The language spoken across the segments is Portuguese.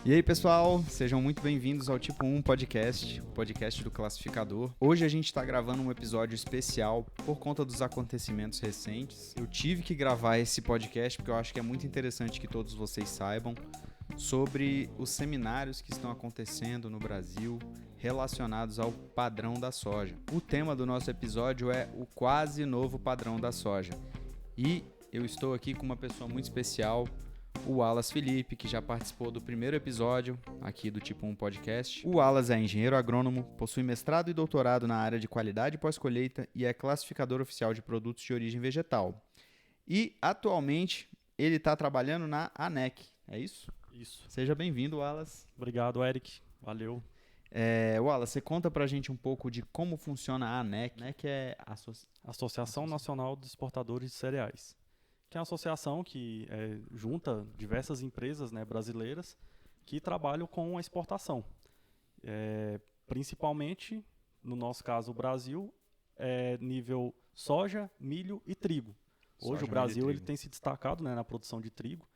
E aí, pessoal, sejam muito bem-vindos ao Tipo 1 Podcast, o podcast do Classificador. Hoje a gente está gravando um episódio especial por conta dos acontecimentos recentes. Eu tive que gravar esse podcast porque eu acho que é muito interessante que todos vocês saibam sobre os seminários que estão acontecendo no Brasil relacionados ao padrão da soja. O tema do nosso episódio é o quase novo padrão da soja. E eu estou aqui com uma pessoa muito especial, o Wallace Felipe, que já participou do primeiro episódio aqui do Tipo 1 Podcast. O Wallace é engenheiro agrônomo, possui mestrado e doutorado na área de qualidade pós-colheita e é classificador oficial de produtos de origem vegetal. E, atualmente, ele está trabalhando na ANEC, é isso? Isso. Seja bem-vindo, Wallace. Obrigado, Eric. Valeu. Wallace, você conta pra gente um pouco de como funciona a ANEC. A ANEC é a Associação Nacional dos Exportadores de Cereais, que é uma associação que junta diversas empresas, brasileiras que trabalham com a exportação. Principalmente, no nosso caso, o Brasil, nível soja, milho e trigo. Hoje o Brasil ele tem se destacado na produção de trigo.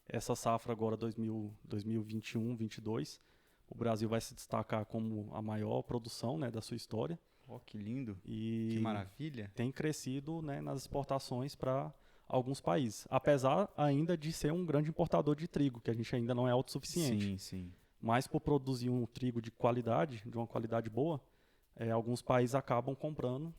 Essa safra agora 2021-22, o Brasil vai se destacar como a maior produção da sua história. Oh, que lindo, e que maravilha. Tem crescido nas exportações para alguns países, apesar ainda de ser um grande importador de trigo, que a gente ainda não é autossuficiente. Sim, sim. Mas por produzir um trigo de qualidade, de uma qualidade boa, alguns países acabam comprando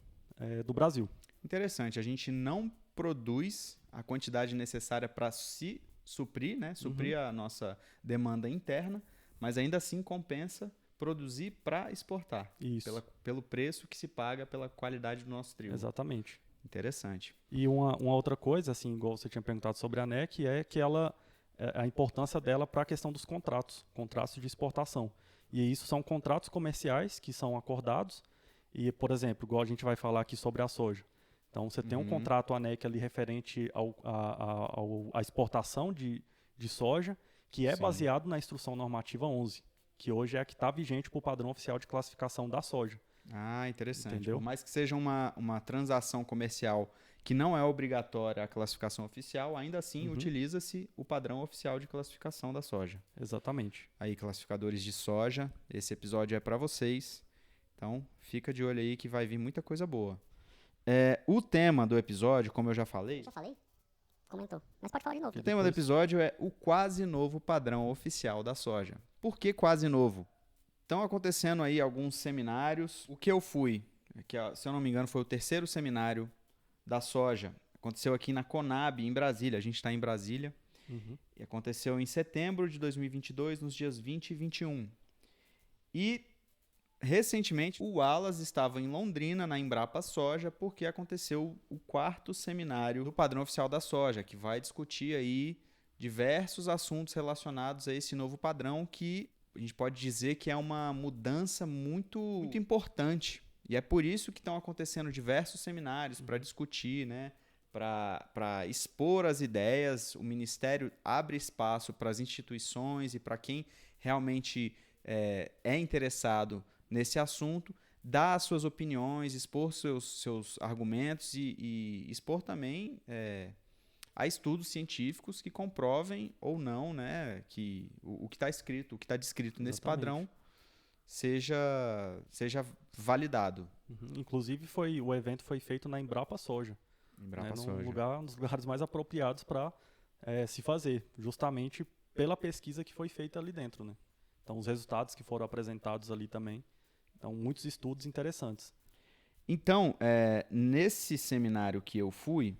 do Brasil. Interessante, a gente não produz a quantidade necessária para se suprir, suprir a nossa demanda interna, mas ainda assim compensa produzir para exportar. Isso. Pelo preço que se paga pela qualidade do nosso trigo. Exatamente. Interessante. E uma outra coisa, assim, igual você tinha perguntado sobre a ANEC, é que a importância dela para a questão dos contratos de exportação. E isso são contratos comerciais que são acordados. E, por exemplo, igual a gente vai falar aqui sobre a soja. Então, você tem um contrato ANEC ali referente à exportação de soja, que é baseado na Instrução Normativa 11, que hoje é a que está vigente para o padrão oficial de classificação da soja. Ah, interessante. Entendeu? Por mais que seja uma transação comercial que não é obrigatória a classificação oficial, ainda assim utiliza-se o padrão oficial de classificação da soja. Exatamente. Aí, classificadores de soja, esse episódio é para vocês. Então, fica de olho aí que vai vir muita coisa boa. O tema do episódio, como eu já falei... Já falei? Comentou. Mas pode falar de novo. O tema do episódio é o quase novo padrão oficial da soja. Por que quase novo? Estão acontecendo aí alguns seminários. O que eu fui, que se eu não me engano foi o terceiro seminário da soja. Aconteceu aqui na Conab, em Brasília. A gente está em Brasília. E aconteceu em setembro de 2022, nos dias 20 e 21. E, recentemente, o Wallace estava em Londrina, na Embrapa Soja, porque aconteceu o quarto seminário do padrão oficial da soja, que vai discutir aí diversos assuntos relacionados a esse novo padrão que... a gente pode dizer que é uma mudança muito importante. E é por isso que estão acontecendo diversos seminários para discutir, para expor as ideias. O Ministério abre espaço para as instituições e para quem realmente é interessado nesse assunto, dar as suas opiniões, expor seus argumentos e expor também... há estudos científicos que comprovem ou não, que o que está escrito, o que está descrito nesse padrão seja validado. Inclusive, o evento foi feito na Embrapa Soja. Um dos lugares mais apropriados para se fazer, justamente pela pesquisa que foi feita ali dentro. Então, os resultados que foram apresentados ali também. Então, muitos estudos interessantes. Então, nesse seminário que eu fui,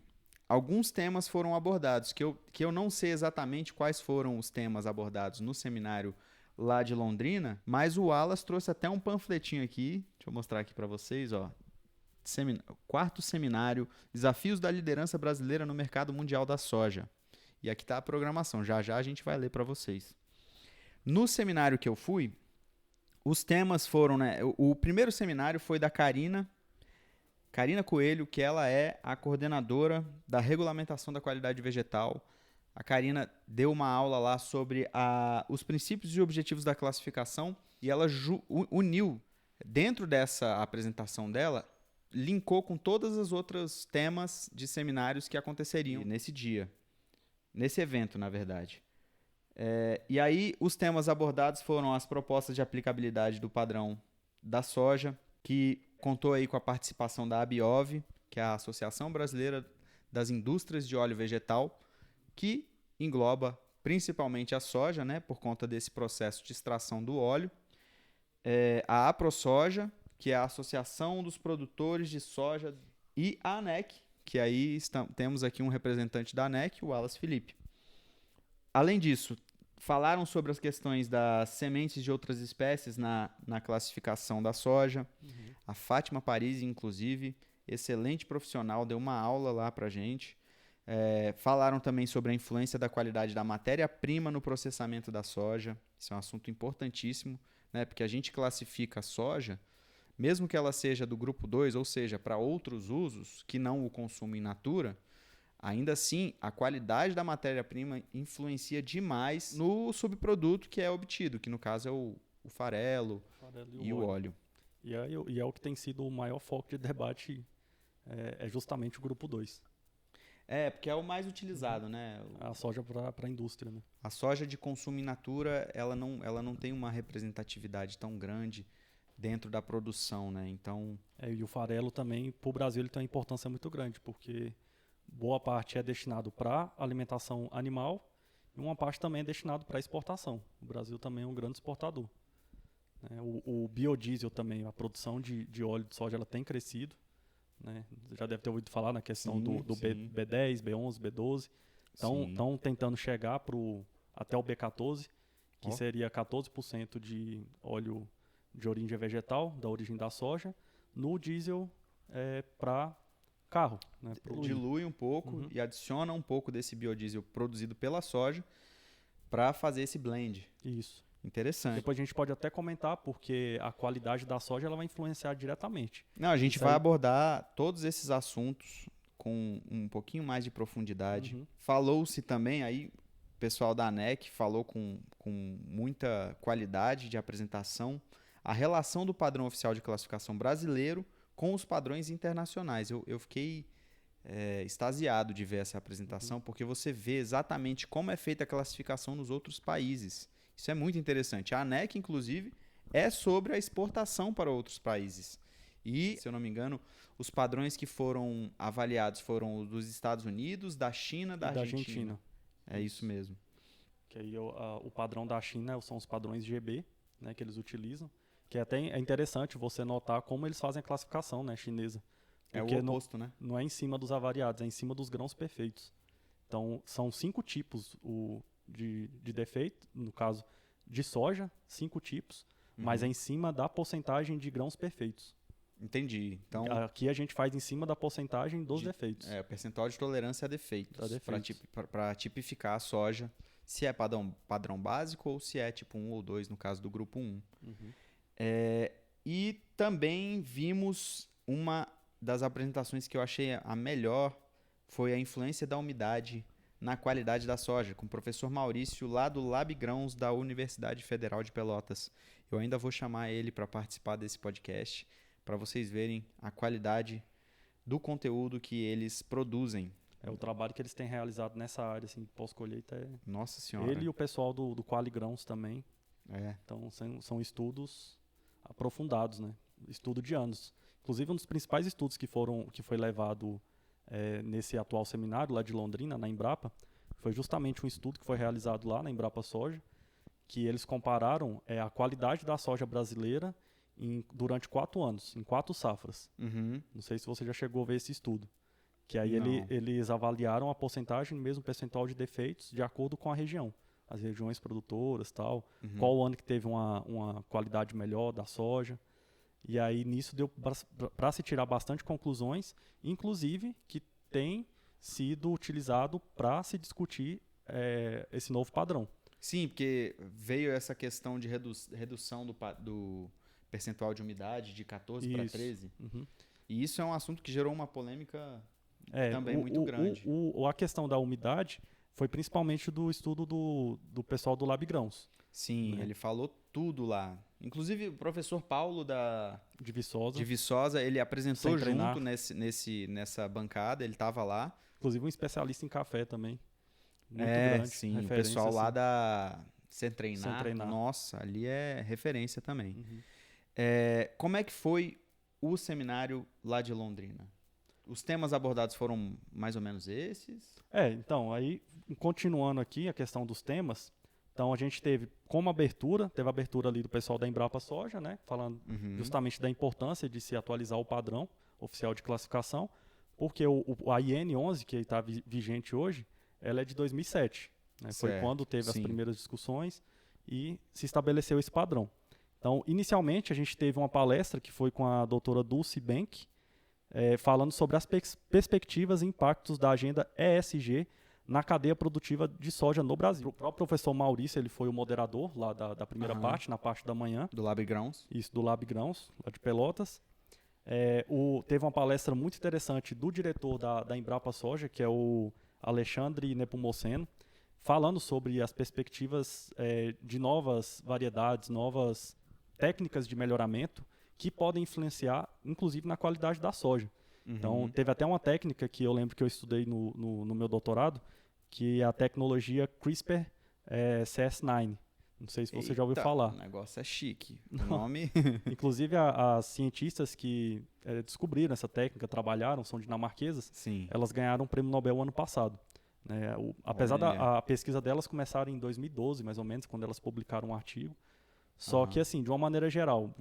alguns temas foram abordados, que eu não sei exatamente quais foram os temas abordados no seminário lá de Londrina, mas o Wallace trouxe até um panfletinho aqui, deixa eu mostrar aqui para vocês, ó. Quarto seminário, Desafios da Liderança Brasileira no Mercado Mundial da Soja. E aqui está a programação, já a gente vai ler para vocês. No seminário que eu fui, os temas foram, o primeiro seminário foi da Karina Coelho, que ela é a coordenadora da regulamentação da qualidade vegetal. A Karina deu uma aula lá sobre os princípios e objetivos da classificação e ela uniu, dentro dessa apresentação dela, linkou com todos os outros temas de seminários que aconteceriam nesse dia, nesse evento, na verdade. E aí, os temas abordados foram as propostas de aplicabilidade do padrão da soja, que contou aí com a participação da ABIOV, que é a Associação Brasileira das Indústrias de Óleo Vegetal, que engloba principalmente a soja, né, por conta desse processo de extração do óleo. A AproSoja, que é a Associação dos Produtores de Soja, e a ANEC, que aí temos aqui um representante da ANEC, o Wallace Felipe. Além disso, falaram sobre as questões das sementes de outras espécies na classificação da soja. A Fátima Paris, inclusive, excelente profissional, deu uma aula lá pra gente. Falaram também sobre a influência da qualidade da matéria-prima no processamento da soja. Isso é um assunto importantíssimo, né? Porque a gente classifica a soja, mesmo que ela seja do grupo 2, ou seja, para outros usos que não o consumo in natura, ainda assim, a qualidade da matéria-prima influencia demais no subproduto que é obtido, que no caso é o farelo e o óleo. E é o que tem sido o maior foco de debate, é justamente o grupo 2. Porque é o mais utilizado, né? A soja para a indústria, né? A soja de consumo in natura, ela não tem uma representatividade tão grande dentro da produção, né? Então... e o farelo também, para o Brasil, ele tem uma importância muito grande, porque boa parte é destinado para alimentação animal e uma parte também é destinado para exportação. O Brasil também é um grande exportador. O biodiesel também, a produção de óleo de soja, ela tem crescido. Né? Já deve ter ouvido falar na questão do B10, B11, B12. Estão tentando chegar até o B14, que seria 14% de óleo de origem vegetal, da origem da soja, no diesel para carro. Né? Dilui um pouco e adiciona um pouco desse biodiesel produzido pela soja para fazer esse blend. Isso. Interessante. Depois a gente pode até comentar, porque a qualidade da soja ela vai influenciar diretamente. Não, a gente vai abordar todos esses assuntos com um pouquinho mais de profundidade. Falou-se também, aí o pessoal da ANEC falou com muita qualidade de apresentação, a relação do padrão oficial de classificação brasileiro com os padrões internacionais. Eu fiquei extasiado de ver essa apresentação, porque você vê exatamente como é feita a classificação nos outros países. Isso é muito interessante. A ANEC, inclusive, é sobre a exportação para outros países. E, se eu não me engano, os padrões que foram avaliados foram os dos Estados Unidos, da China, da Argentina. É isso mesmo. Que aí o padrão da China são os padrões GB, né, que eles utilizam. Que até é interessante você notar como eles fazem a classificação, né, chinesa. Porque é o oposto, né? Não é em cima dos avariados, é em cima dos grãos perfeitos. Então, são 5 tipos de defeito, no caso de soja, 5 tipos, mas é em cima da porcentagem de grãos perfeitos. Entendi. Então, aqui a gente faz em cima da porcentagem dos defeitos. O percentual de tolerância a defeitos. Para tipificar a soja, se é padrão básico ou se é tipo 1 ou 2, no caso do grupo 1. E também vimos uma das apresentações que eu achei a melhor, foi a influência da umidade na qualidade da soja, com o professor Maurício, lá do Lab Grãos da Universidade Federal de Pelotas. Eu ainda vou chamar ele para participar desse podcast, para vocês verem a qualidade do conteúdo que eles produzem. O trabalho que eles têm realizado nessa área, assim, pós-colheita Nossa Senhora. Ele e o pessoal do Quali Grãos também. Então, são estudos aprofundados, né? Estudo de anos. Inclusive, um dos principais estudos que foi levado nesse atual seminário lá de Londrina, na Embrapa, foi justamente um estudo que foi realizado lá na Embrapa Soja, que eles compararam a qualidade da soja brasileira durante 4 anos, em 4 safras. Não sei se você já chegou a ver esse estudo. Que aí eles avaliaram a porcentagem, mesmo percentual de defeitos, de acordo com a região. As regiões produtoras, tal. Qual ano que teve uma qualidade melhor da soja. E aí, nisso, deu para se tirar bastante conclusões, inclusive que tem sido utilizado para se discutir esse novo padrão. Sim, porque veio essa questão de redução do percentual de umidade de 14 para 13. E isso é um assunto que gerou uma polêmica também muito grande. A questão da umidade foi principalmente do estudo do pessoal do Lab Grãos. Sim, ele falou tudo lá. Inclusive, o professor Paulo de Viçosa, ele apresentou junto nessa bancada, ele estava lá. Inclusive um especialista em café também. muito grande. Sim, o referência, pessoal lá assim. da Sem Treinar, Treinar. nossa, ali é referência também. Uhum. Como é que foi o seminário lá de Londrina? Os temas abordados foram mais ou menos esses? Então, aí, continuando aqui a questão dos temas, então a gente teve como abertura, teve a abertura ali do pessoal da Embrapa Soja, né, falando justamente da importância de se atualizar o padrão oficial de classificação, porque a IN 11, que está vigente hoje, ela é de 2007, né, foi Certo, quando teve as sim. primeiras discussões e se estabeleceu esse padrão. Então, inicialmente, a gente teve uma palestra que foi com a doutora Dulce Bank, falando sobre as perspectivas e impactos da agenda ESG na cadeia produtiva de soja no Brasil. O próprio professor Maurício, ele foi o moderador lá da primeira parte, na parte da manhã. Do Lab Grãos? Isso, do Lab Grãos, lá de Pelotas. Teve uma palestra muito interessante do diretor da Embrapa Soja, que é o Alexandre Nepomuceno, falando sobre as perspectivas de novas variedades, novas técnicas de melhoramento que podem influenciar, inclusive, na qualidade da soja. Então, teve até uma técnica que eu lembro que eu estudei no meu doutorado, que é a tecnologia CRISPR-Cas9. Não sei se você já ouviu falar. O negócio é chique. O nome... Inclusive, as cientistas que descobriram essa técnica, trabalharam, são dinamarquesas, Sim. elas ganharam o Prêmio Nobel ano passado. Apesar da pesquisa delas começar em 2012, mais ou menos, quando elas publicaram um artigo. Só que, assim, de uma maneira geral,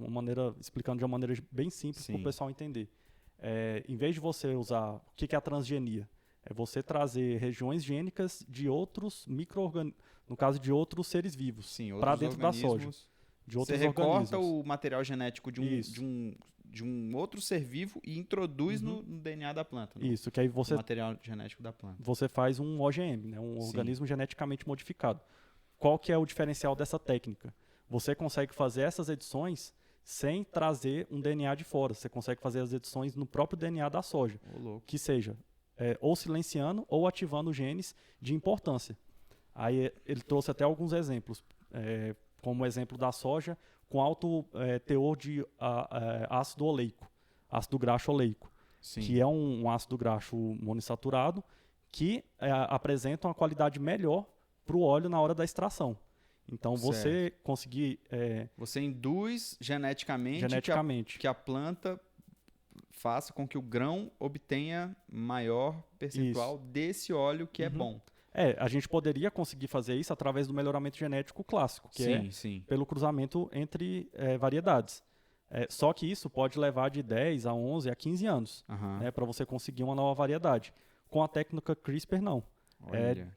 explicando de uma maneira bem simples para o pessoal entender. Em vez de você usar... O que é a transgenia? É você trazer regiões gênicas de outros micro-organismos, no caso de outros seres vivos, para dentro da soja. De outros você recorta organismos. o material genético de um outro ser vivo e introduz no DNA da planta. Isso, que aí você... O material genético da planta. Você faz um OGM, né, um organismo geneticamente modificado. Qual que é o diferencial dessa técnica? Você consegue fazer essas edições sem trazer um DNA de fora. Você consegue fazer as edições no próprio DNA da soja. Que seja ou silenciando ou ativando genes de importância. Aí ele trouxe até alguns exemplos, como o exemplo da soja com alto teor de ácido oleico, ácido graxo oleico, que é um ácido graxo monoinsaturado que apresenta uma qualidade melhor para o óleo na hora da extração. Então, você conseguir... você induz geneticamente que a planta faça com que o grão obtenha maior percentual desse óleo que é bom. A gente poderia conseguir fazer isso através do melhoramento genético clássico, que pelo cruzamento entre variedades. Só que isso pode levar de 10 a 11 a 15 anos para você conseguir uma nova variedade. Com a técnica CRISPR, não.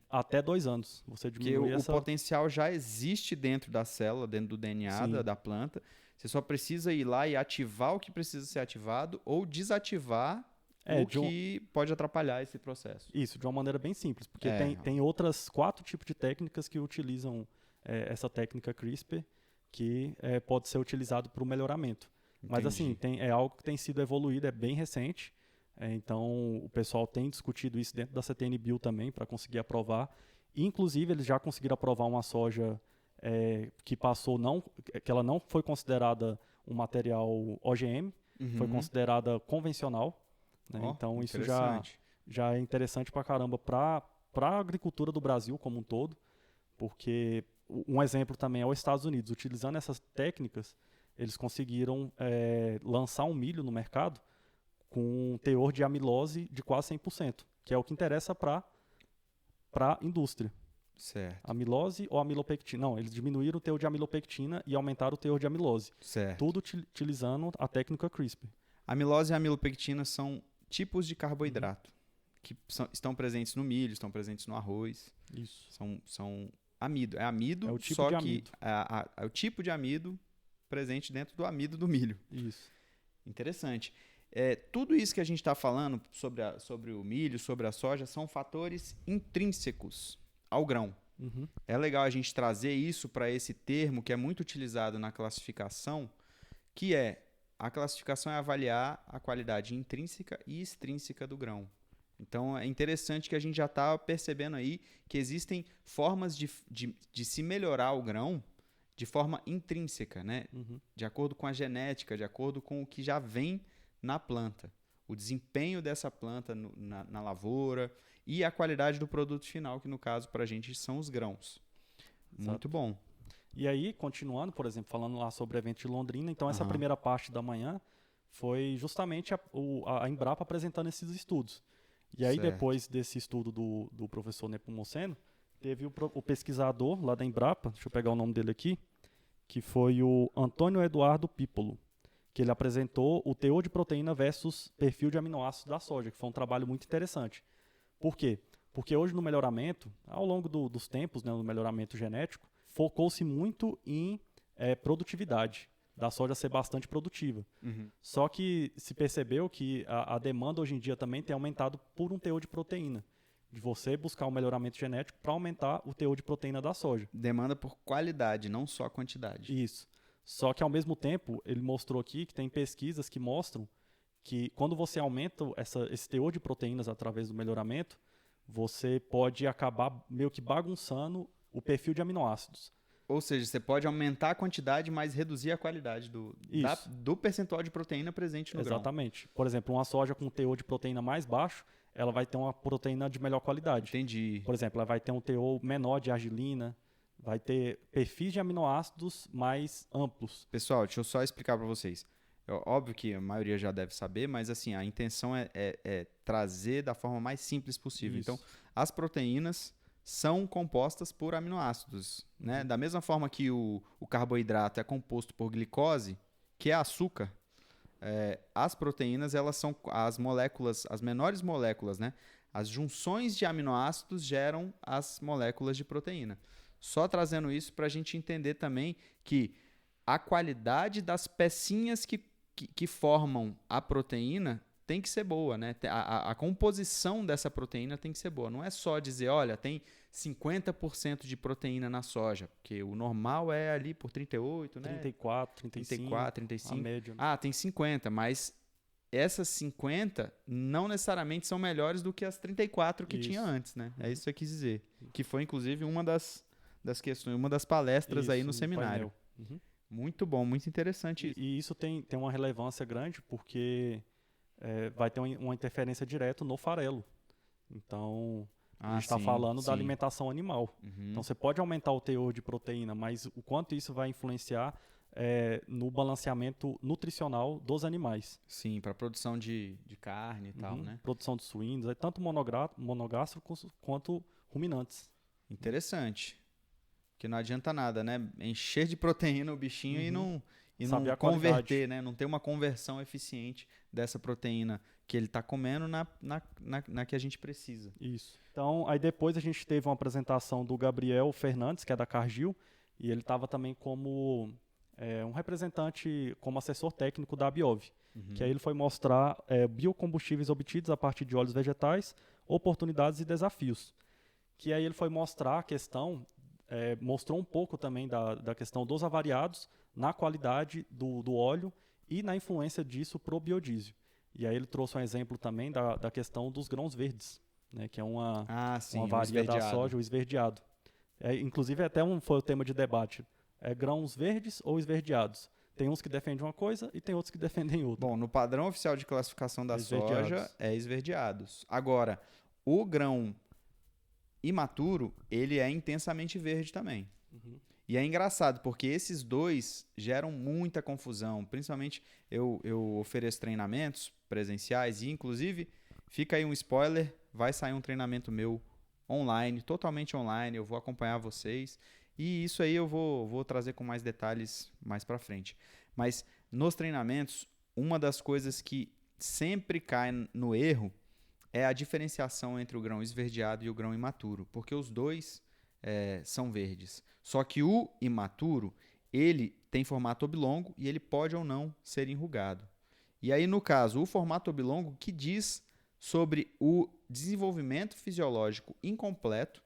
Até 2 anos. Você diminui o potencial já existe dentro da célula, dentro do DNA da planta. Você só precisa ir lá e ativar o que precisa ser ativado ou desativar o que pode atrapalhar esse processo. Isso, de uma maneira bem simples. Porque tem outras 4 tipos de técnicas que utilizam essa técnica CRISPR que pode ser utilizado para o melhoramento. Entendi. Mas assim, é algo que tem sido evoluído, é bem recente. Então, o pessoal tem discutido isso dentro da CTN-Bio também para conseguir aprovar. Inclusive, eles já conseguiram aprovar uma soja que ela não foi considerada um material OGM, foi considerada convencional. Né? Então, isso já é interessante para caramba para a agricultura do Brasil como um todo, porque um exemplo também é os Estados Unidos. Utilizando essas técnicas, eles conseguiram lançar um milho no mercado com um teor de amilose de quase 100%, que é o que interessa para a indústria. Certo. Amilose ou amilopectina? Não, eles diminuíram o teor de amilopectina e aumentaram o teor de amilose. Certo. Tudo utilizando a técnica CRISPR. Amilose e amilopectina são tipos de carboidrato que estão presentes no milho, estão presentes no arroz. Isso. São amido. É amido, o tipo só de que amido. É o tipo de amido presente dentro do amido do milho. Isso. Interessante. Tudo isso que a gente está falando sobre o milho, sobre a soja, são fatores intrínsecos ao grão. É legal a gente trazer isso para esse termo que é muito utilizado na classificação, que a classificação é avaliar a qualidade intrínseca e extrínseca do grão. Então, é interessante que a gente já está percebendo aí que existem formas de se melhorar o grão de forma intrínseca, né? De acordo com a genética, de acordo com o que já vem na planta. o desempenho dessa planta na lavoura e a qualidade do produto final, que no caso para a gente são os grãos. Exato. Muito bom. E aí, continuando, por exemplo, falando lá sobre o evento de Londrina, então essa primeira parte da manhã foi justamente a Embrapa apresentando esses estudos. E aí, Certo. depois desse estudo do professor Nepomuceno, teve o pesquisador lá da Embrapa, deixa eu pegar o nome dele aqui, que foi o Antônio Eduardo Pípolo, que ele apresentou o teor de proteína versus perfil de aminoácidos da soja, que foi um trabalho muito interessante. Por quê? Porque hoje no melhoramento, ao longo dos tempos, né, no melhoramento genético, focou-se muito em produtividade, da soja ser bastante produtiva. Só que se percebeu que a demanda hoje em dia também tem aumentado por um teor de proteína, de você buscar um melhoramento genético para aumentar o teor de proteína da soja. Demanda por qualidade, não só quantidade. Isso. Só que ao mesmo tempo, ele mostrou aqui que tem pesquisas que mostram que quando você aumenta esse teor de proteínas através do melhoramento, você pode acabar meio que bagunçando o perfil de aminoácidos. Ou seja, você pode aumentar a quantidade, mas reduzir a qualidade do percentual de proteína presente no grão. Exatamente. Por exemplo, uma soja com teor de proteína mais baixo, ela vai ter uma proteína de melhor qualidade. Entendi. Por exemplo, ela vai ter um teor menor de arginina, vai ter perfis de aminoácidos mais amplos. Pessoal, deixa eu só explicar para vocês. Óbvio que a maioria já deve saber, mas assim, a intenção é trazer da forma mais simples possível. Isso. Então, as proteínas são compostas por aminoácidos, né? Da mesma forma que o carboidrato é composto por glicose, que é açúcar, as proteínas, elas são as moléculas, as menores moléculas, né? As junções de aminoácidos geram as moléculas de proteína. Só trazendo isso para a gente entender também que a qualidade das pecinhas que formam a proteína tem que ser boa, né? A composição dessa proteína tem que ser boa. Não é só dizer, olha, tem 50% de proteína na soja, porque o normal é ali por 38, né? 34, 35, 34, 35. a média. Ah, tem 50, mas essas 50 não necessariamente são melhores do que as 34 que tinha antes, né? É isso que eu quis dizer. Que foi, inclusive, uma das questões, uma das palestras aí no seminário. Muito bom, muito interessante isso. E isso tem uma relevância grande porque vai ter uma interferência direta no farelo. Então, a gente está falando da alimentação animal. Então, você pode aumentar o teor de proteína, mas o quanto isso vai influenciar no balanceamento nutricional dos animais. Sim, para a produção de carne e tal, né? Produção de suínos, tanto monogástricos quanto ruminantes. Interessante. Porque não adianta nada, né? Encher de proteína o bichinho e não converter, né? Não ter uma conversão eficiente dessa proteína que ele está comendo na que a gente precisa. Isso. Então, aí depois a gente teve uma apresentação do Gabriel Fernandes, que é da Cargill, e ele estava também como um representante, como assessor técnico da Biov, que aí ele foi mostrar biocombustíveis obtidos a partir de óleos vegetais, oportunidades e desafios. Que aí ele foi mostrar a questão, mostrou um pouco também da questão dos avariados na qualidade do óleo e na influência disso para o biodiesel. E aí ele trouxe um exemplo também da questão dos grãos verdes, né, que é uma avaria da soja, o esverdeado. Inclusive até foi o tema de debate. Grãos verdes ou esverdeados? Tem uns que defendem uma coisa e tem outros que defendem outra. Bom, no padrão oficial de classificação da soja é esverdeados. Agora, o grão imaturo, ele é intensamente verde também. E é engraçado, porque esses dois geram muita confusão. Principalmente, eu ofereço treinamentos presenciais e, inclusive, fica aí um spoiler, vai sair um treinamento meu online, totalmente online, eu vou acompanhar vocês. E isso aí eu vou trazer com mais detalhes mais para frente. Mas nos treinamentos, uma das coisas que sempre cai no erro é a diferenciação entre o grão esverdeado e o grão imaturo, porque os dois são verdes. Só que o imaturo, ele tem formato oblongo e ele pode ou não ser enrugado. E aí, no caso, o formato oblongo que diz sobre o desenvolvimento fisiológico incompleto,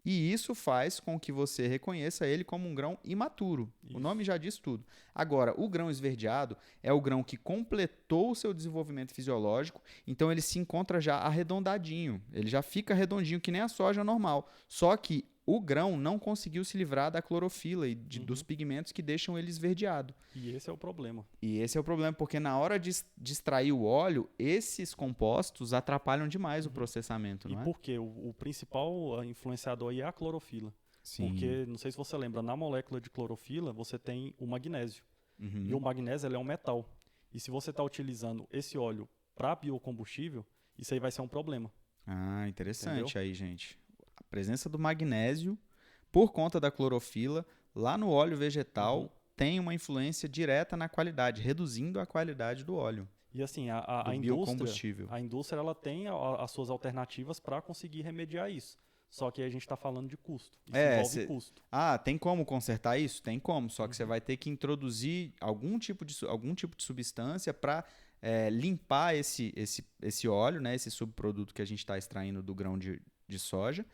e isso faz com que você reconheça ele como um grão imaturo. Isso. O nome já diz tudo. Agora, o grão esverdeado é o grão que completou o seu desenvolvimento fisiológico, então ele se encontra já arredondadinho. Ele já fica redondinho, que nem a soja normal. Só que o grão não conseguiu se livrar da clorofila e dos pigmentos que deixam ele esverdeado. E esse é o problema. E esse é o problema, porque na hora de extrair o óleo, esses compostos atrapalham demais o processamento, E não é? por quê? O principal influenciador aí é a clorofila. Sim. Porque, não sei se você lembra, na molécula de clorofila você tem o magnésio. E o magnésio ele é um metal. E se você está utilizando esse óleo para biocombustível, isso aí vai ser um problema. Ah, interessante. Entendeu? Aí, gente. A presença do magnésio, por conta da clorofila, lá no óleo vegetal, tem uma influência direta na qualidade, reduzindo a qualidade do óleo. E assim, Do biocombustível. a indústria ela tem as suas alternativas para conseguir remediar isso. Só que aí a gente está falando de custo. Isso envolve custo. Ah, tem como consertar isso? Tem como, só que você vai ter que introduzir algum tipo de substância para limpar esse óleo, né, esse subproduto que a gente está extraindo do grão de soja.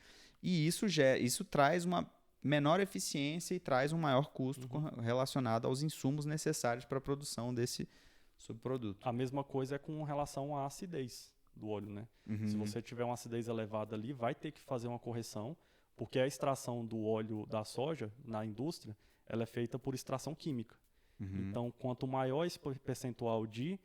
E isso traz uma menor eficiência e traz um maior custo relacionado aos insumos necessários para a produção desse subproduto. A mesma coisa é com relação à acidez do óleo, né? Se você tiver uma acidez elevada ali, vai ter que fazer uma correção, porque a extração do óleo da soja na indústria, ela é feita por extração química. Então, quanto maior esse percentual de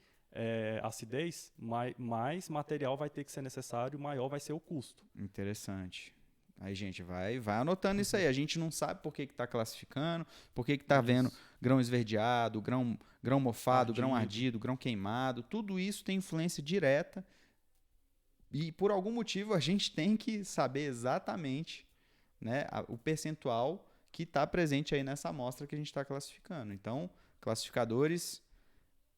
acidez, mais material vai ter que ser necessário, maior vai ser o custo. Interessante. Aí, gente, vai anotando isso aí. A gente não sabe por que está classificando, por que está vendo grão esverdeado, grão mofado, grão ardido, grão queimado. Tudo isso tem influência direta. E por algum motivo a gente tem que saber exatamente, né, o percentual que está presente aí nessa amostra que a gente está classificando. Então, classificadores,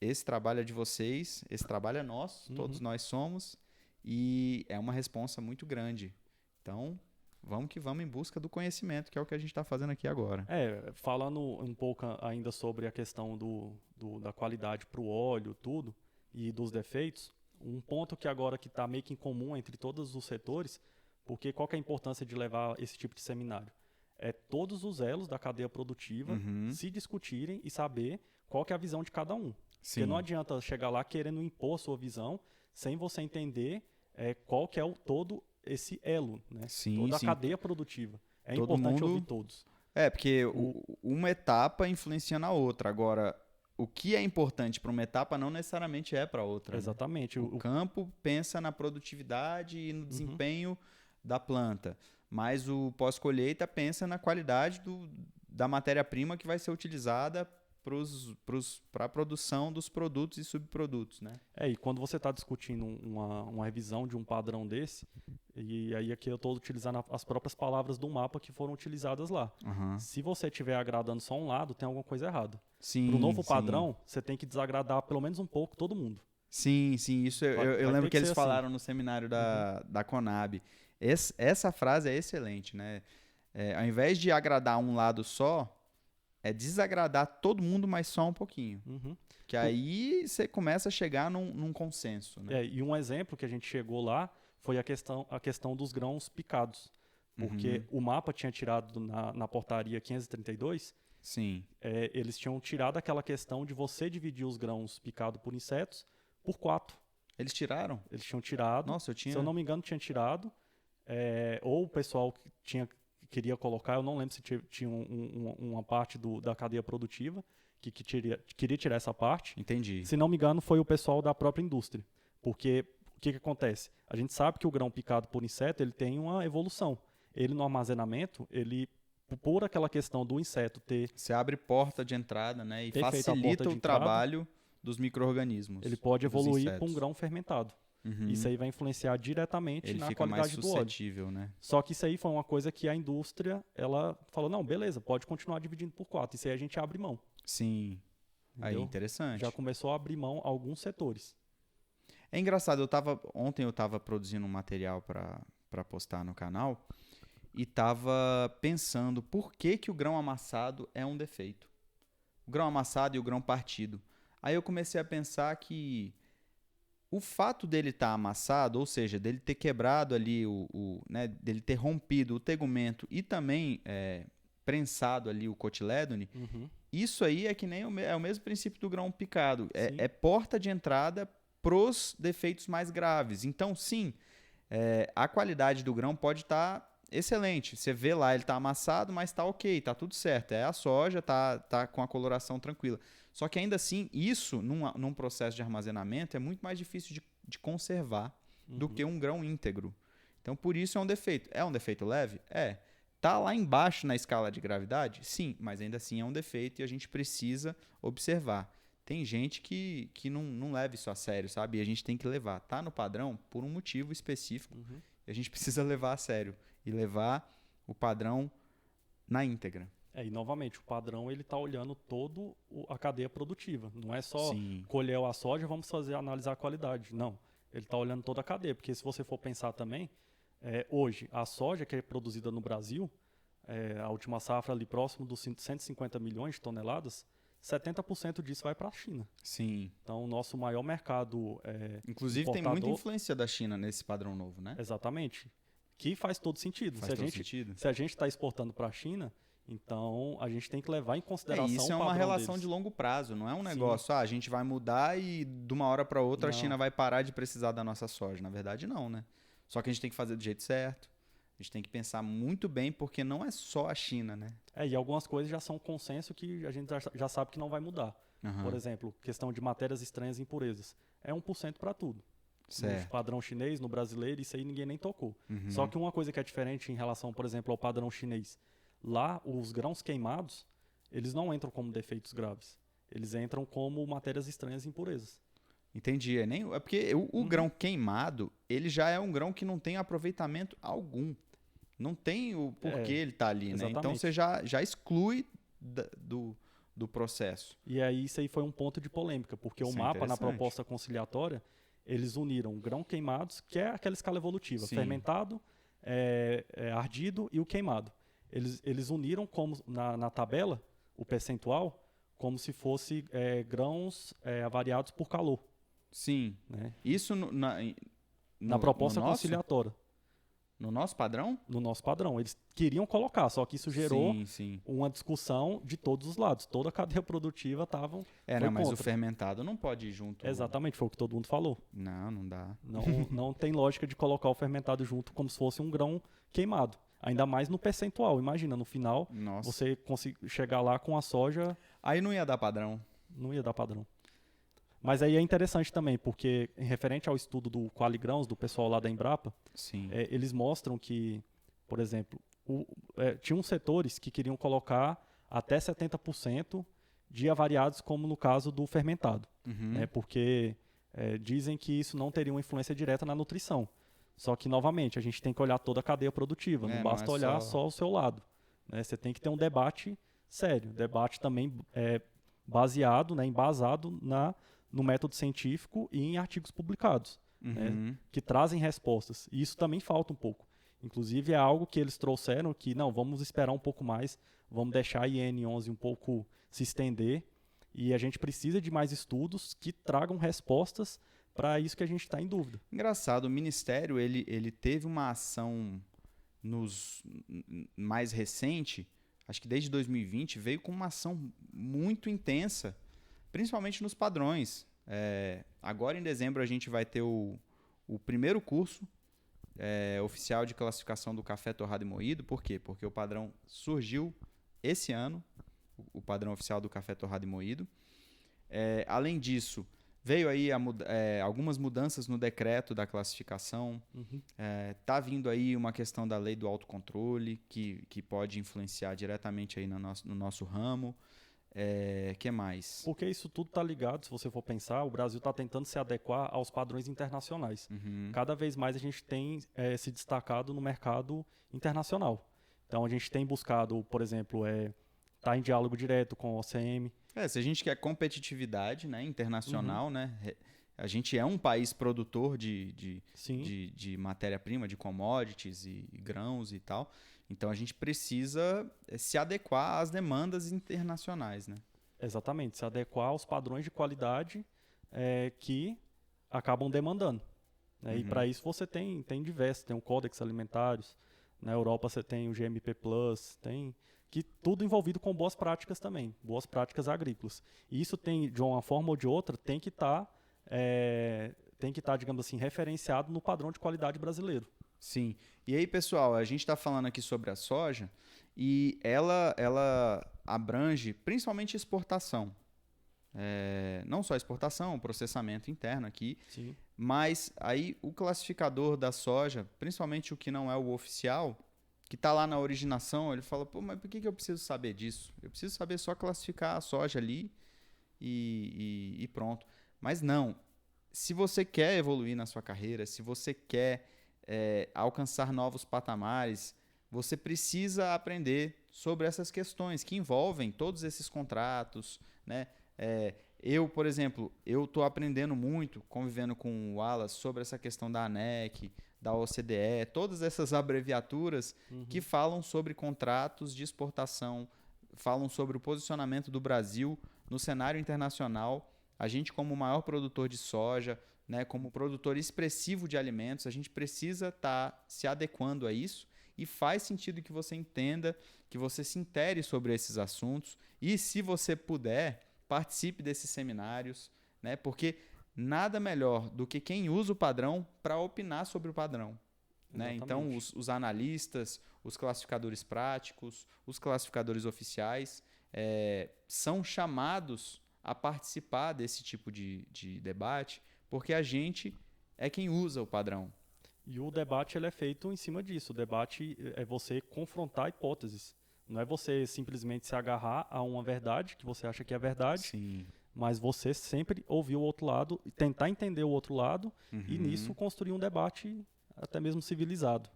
esse trabalho é de vocês, esse trabalho é nosso, todos nós somos, e é uma responsa muito grande. Então, vamos que vamos em busca do conhecimento, que é o que a gente está fazendo aqui agora. Falando um pouco ainda sobre a questão da qualidade para o óleo, tudo, e dos defeitos, um ponto que agora que está meio que em comum entre todos os setores, porque qual que é a importância de levar esse tipo de seminário? É todos os elos da cadeia produtiva se discutirem e saber qual que é a visão de cada um. Sim. Porque não adianta chegar lá querendo impor a sua visão sem você entender qual que é todo esse elo, né? Toda a cadeia produtiva. É Todo importante mundo... ouvir todos. Porque uma etapa influencia na outra. Agora, o que é importante para uma etapa não necessariamente é para outra. Exatamente. Né? O campo pensa na produtividade e no desempenho da planta, mas o pós-colheita pensa na qualidade da matéria-prima que vai ser utilizada para a produção dos produtos e subprodutos. Né? E quando você está discutindo uma revisão de um padrão desse, e aí aqui eu estou utilizando as próprias palavras do mapa que foram utilizadas lá. Se você estiver agradando só um lado, tem alguma coisa errada. Para o novo padrão, você tem que desagradar pelo menos um pouco todo mundo. Sim, isso eu lembro que eles falaram no seminário da Conab. Essa frase é excelente, né? Ao invés de agradar um lado só, é desagradar todo mundo, mas só um pouquinho. Que aí você começa a chegar num consenso. Né? E um exemplo que a gente chegou lá foi a questão dos grãos picados. Porque o mapa tinha tirado na portaria 532, Sim. Eles tinham tirado aquela questão de você dividir os grãos picados por insetos por 4. Eles tiraram? Eles tinham tirado. Nossa, Se eu não me engano, tinha tirado. Ou o pessoal que queria colocar, eu não lembro se tinha uma parte da cadeia produtiva que queria tirar essa parte. Entendi. Se não me engano, foi o pessoal da própria indústria. Porque o que acontece? A gente sabe que o grão picado por inseto ele tem uma evolução. Ele no armazenamento, por aquela questão do inseto ter... Você abre porta de entrada, né? E facilita o trabalho dos micro-organismos. Ele pode evoluir para um grão fermentado. Isso aí vai influenciar diretamente na qualidade do óleo. Ele fica mais suscetível, né? Só que isso aí foi uma coisa que a indústria, ela falou, não, beleza, pode continuar dividindo por 4. Isso aí a gente abre mão. Sim. Aí, interessante. Já começou a abrir mão alguns setores. É engraçado, ontem eu estava produzindo um material para postar no canal e estava pensando por que o grão amassado é um defeito. O grão amassado e o grão partido. Aí eu comecei a pensar que o fato dele estar amassado, ou seja, dele ter quebrado ali, né, dele ter rompido o tegumento e também prensado ali o cotilédone, isso aí é que nem é o mesmo princípio do grão picado. É porta de entrada pros defeitos mais graves. Então, sim, a qualidade do grão pode estar excelente. Você vê lá, ele tá amassado, mas tá ok, tá tudo certo. É a soja, tá com a coloração tranquila. Só que ainda assim, isso, num processo de armazenamento, é muito mais difícil de conservar do que um grão íntegro. Então, por isso é um defeito. É um defeito leve? É. Tá lá embaixo na escala de gravidade? Sim, mas ainda assim é um defeito e a gente precisa observar. Tem gente que não leva isso a sério, sabe? E a gente tem que levar. Tá no padrão por um motivo específico. E a gente precisa levar a sério. E levar o padrão na íntegra. E novamente, o padrão ele está olhando toda a cadeia produtiva. Não é só Sim. colher a soja, vamos analisar a qualidade. Não, ele está olhando toda a cadeia. Porque se você for pensar também, hoje, a soja que é produzida no Brasil, a última safra ali próximo dos 150 milhões de toneladas, 70% disso vai para a China. Sim. Então, o nosso maior mercado Inclusive, importador, tem muita influência da China nesse padrão novo, né? Exatamente. Que faz todo sentido. Faz todo sentido. Se a gente está exportando para a China, então a gente tem que levar em consideração isso é o uma padrão relação deles. de longo prazo, não é um negócio, a gente vai mudar e de uma hora para outra a Não. China vai parar de precisar da nossa soja. Na verdade, não, né? Só que a gente tem que fazer do jeito certo. A gente tem que pensar muito bem, porque não é só a China, né? E algumas coisas já são consenso que a gente já sabe que não vai mudar. Aham. Por exemplo, questão de matérias estranhas e impurezas. É 1% para tudo. Certo. No padrão chinês, no brasileiro, isso aí ninguém nem tocou. Uhum. Só que uma coisa que é diferente em relação, por exemplo, ao padrão chinês. Lá, os grãos queimados, eles não entram como defeitos graves. Eles entram como matérias estranhas e impurezas. Entendi. É porque o grão queimado, ele já é um grão que não tem aproveitamento algum. Não tem o porquê ele tá ali, né? Exatamente. Então você já exclui do processo. E aí isso aí foi um ponto de polêmica, porque Isso o é mapa, na interessante. proposta conciliatória, eles uniram grão queimados, que é aquela escala evolutiva, Sim. fermentado, ardido e o queimado. Eles uniram como na tabela, o percentual, como se fosse grãos avariados por calor. Sim. Né? Isso Na proposta no nosso, conciliatória, no nosso padrão? no nosso padrão. Eles queriam colocar, só que isso gerou Sim. uma discussão de todos os lados. Toda a cadeia produtiva estava Mas o contra. fermentado não pode ir junto. Exatamente, foi o que todo mundo falou. Não dá. Não tem lógica de colocar o fermentado junto como se fosse um grão queimado. Ainda mais no percentual. Imagina, no final, Nossa. você conseguir chegar lá com a soja, Aí não ia dar padrão. não ia dar padrão. Mas aí é interessante também, porque em referente ao estudo do Qualigrãos, do pessoal lá da Embrapa, Sim. eles mostram que, por exemplo, tinham setores que queriam colocar até 70% de avariados, como no caso do fermentado. Uhum. Porque dizem que isso não teria uma influência direta na nutrição. Só que, novamente, a gente tem que olhar toda a cadeia produtiva, não não basta é olhar só- só o seu lado. Né? Você tem que ter um debate sério, debate também baseado, embasado no método científico e em artigos publicados, Uhum. que trazem respostas. E isso também falta um pouco. Inclusive, é algo que eles trouxeram que, não, vamos esperar um pouco mais, vamos deixar a IN11 um pouco se estender, e a gente precisa de mais estudos que tragam respostas para isso que a gente está em dúvida. Engraçado, o Ministério ele teve uma ação mais recente, acho que desde 2020, veio com uma ação muito intensa, principalmente nos padrões. Agora em dezembro a gente vai ter o primeiro curso oficial de classificação do café torrado e moído. Por quê? Porque o padrão surgiu esse ano, o padrão oficial do café torrado e moído. Além disso, veio aí algumas mudanças no decreto da classificação. Tá vindo aí uma questão da lei do autocontrole, que pode influenciar diretamente aí no nosso ramo. Que mais? Porque isso tudo está ligado, se você for pensar, o Brasil está tentando se adequar aos padrões internacionais. Cada vez mais a gente tem se destacado no mercado internacional. Então a gente tem buscado, por exemplo, estar em diálogo direto com a OCM. Se a gente quer competitividade, né, internacional, né, a gente é um país produtor de matéria-prima, de commodities e grãos e tal. Então a gente precisa se adequar às demandas internacionais, né? Exatamente, se adequar aos padrões de qualidade que acabam demandando. Né? E para isso você tem diversos, tem o Códex Alimentários, na Europa você tem o GMP+, tem que tudo envolvido com boas práticas também, boas práticas agrícolas. E isso tem, de uma forma ou de outra, tem que estar, digamos assim, referenciado no padrão de qualidade brasileiro. Sim. E aí, pessoal, a gente está falando aqui sobre a soja e ela abrange principalmente exportação. Não só exportação, processamento interno aqui, Sim. mas aí o classificador da soja, principalmente o que não é o oficial, que está lá na originação, ele fala, pô, mas por que eu preciso saber disso? Eu preciso saber só classificar a soja ali e pronto. Mas não, se você quer evoluir na sua carreira, se você quer alcançar novos patamares, você precisa aprender sobre essas questões que envolvem todos esses contratos, né? Eu, por exemplo, eu estou aprendendo muito, convivendo com o Wallace, sobre essa questão da ANEC, da OCDE, todas essas abreviaturas que falam sobre contratos de exportação, falam sobre o posicionamento do Brasil no cenário internacional. A gente, como o maior produtor de soja, né, como produtor expressivo de alimentos, a gente precisa estar se adequando a isso e faz sentido que você entenda, que você se intere sobre esses assuntos e, se você puder, participe desses seminários, né? Porque nada melhor do que quem usa o padrão para opinar sobre o padrão. Né? Então, os analistas, os classificadores práticos, os classificadores oficiais são chamados a participar desse tipo de debate, porque a gente é quem usa o padrão. E o debate ele é feito em cima disso. O debate é você confrontar hipóteses. Não é você simplesmente se agarrar a uma verdade que você acha que é verdade, Sim. mas você sempre ouvir o outro lado, tentar entender o outro lado e nisso construir um debate até mesmo civilizado.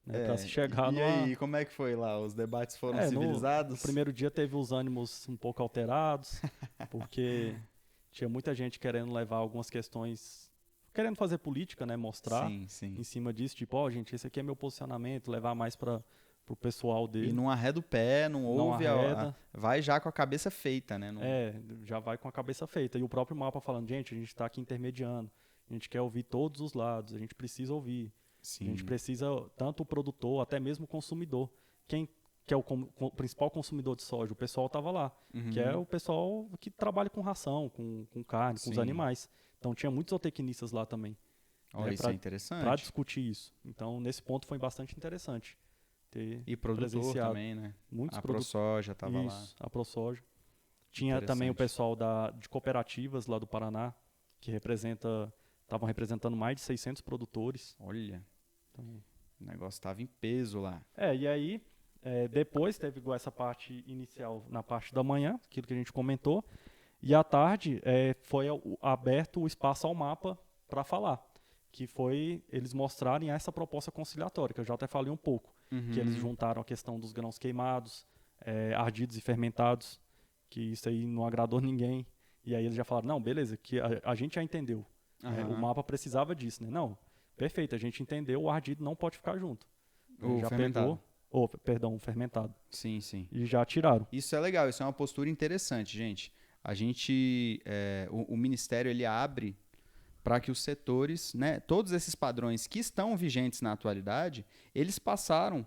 Né, para se chegar e aí, como é que foi lá? Os debates foram civilizados? No primeiro dia teve os ânimos um pouco alterados, porque tinha muita gente querendo levar algumas questões, querendo fazer política, né, mostrar em cima disso, tipo, gente, esse aqui é meu posicionamento, levar mais para o pessoal dele. E não arreda o pé, não ouve, vai já com a cabeça feita, né? Já vai com a cabeça feita. E o próprio mapa falando, gente, a gente está aqui intermediando, a gente quer ouvir todos os lados, a gente precisa ouvir. Sim. A gente precisa, tanto o produtor, até mesmo o consumidor. Quem que é o principal consumidor de soja? O pessoal estava lá, que é o pessoal que trabalha com ração, com carne, com os animais. Então tinha muitos zootecnistas lá também. Isso é interessante. Para discutir isso. Então, nesse ponto foi bastante interessante. E produtor também, né? Muitos a ProSoja estava lá. A ProSoja. Tinha também o pessoal de cooperativas lá do Paraná, que estavam representando mais de 600 produtores. Olha, então, o negócio estava em peso lá. E aí, depois teve essa parte inicial na parte da manhã, aquilo que a gente comentou, e à tarde foi aberto o espaço ao mapa para falar, que foi eles mostrarem essa proposta conciliatória, que eu já até falei um pouco, que eles juntaram a questão dos grãos queimados, ardidos e fermentados, que isso aí não agradou ninguém, e aí eles já falaram, não, beleza, que a gente já entendeu, o mapa precisava disso, né? Não, perfeito, a gente entendeu, o ardido não pode ficar junto. O fermentado. O fermentado. Sim. E já tiraram. Isso é legal, isso é uma postura interessante, gente. A gente, o Ministério, ele abre para que os setores, né, todos esses padrões que estão vigentes na atualidade, eles passaram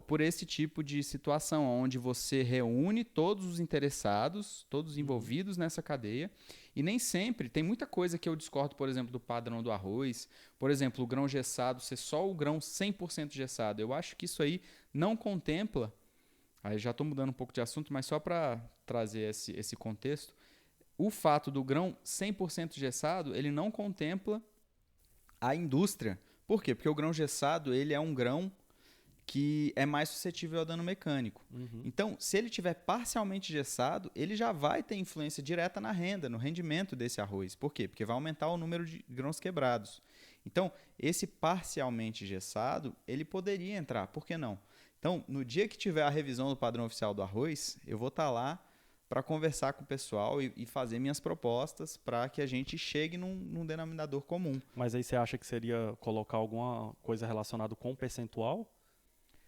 por esse tipo de situação, onde você reúne todos os interessados, todos os envolvidos nessa cadeia, e nem sempre, tem muita coisa que eu discordo, por exemplo, do padrão do arroz, por exemplo, o grão gessado ser só o grão 100% gessado. Eu acho que isso aí não contempla, aí já estou mudando um pouco de assunto, mas só para trazer esse contexto, o fato do grão 100% gessado, ele não contempla a indústria. Por quê? Porque o grão gessado, ele é um grão que é mais suscetível ao dano mecânico. Então, se ele tiver parcialmente gessado, ele já vai ter influência direta na renda, no rendimento desse arroz. Por quê? Porque vai aumentar o número de grãos quebrados. Então, esse parcialmente gessado, ele poderia entrar. Por que não? Então, no dia que tiver a revisão do padrão oficial do arroz, eu vou estar lá para conversar com o pessoal e fazer minhas propostas para que a gente chegue num denominador comum. Mas aí você acha que seria colocar alguma coisa relacionada com o percentual?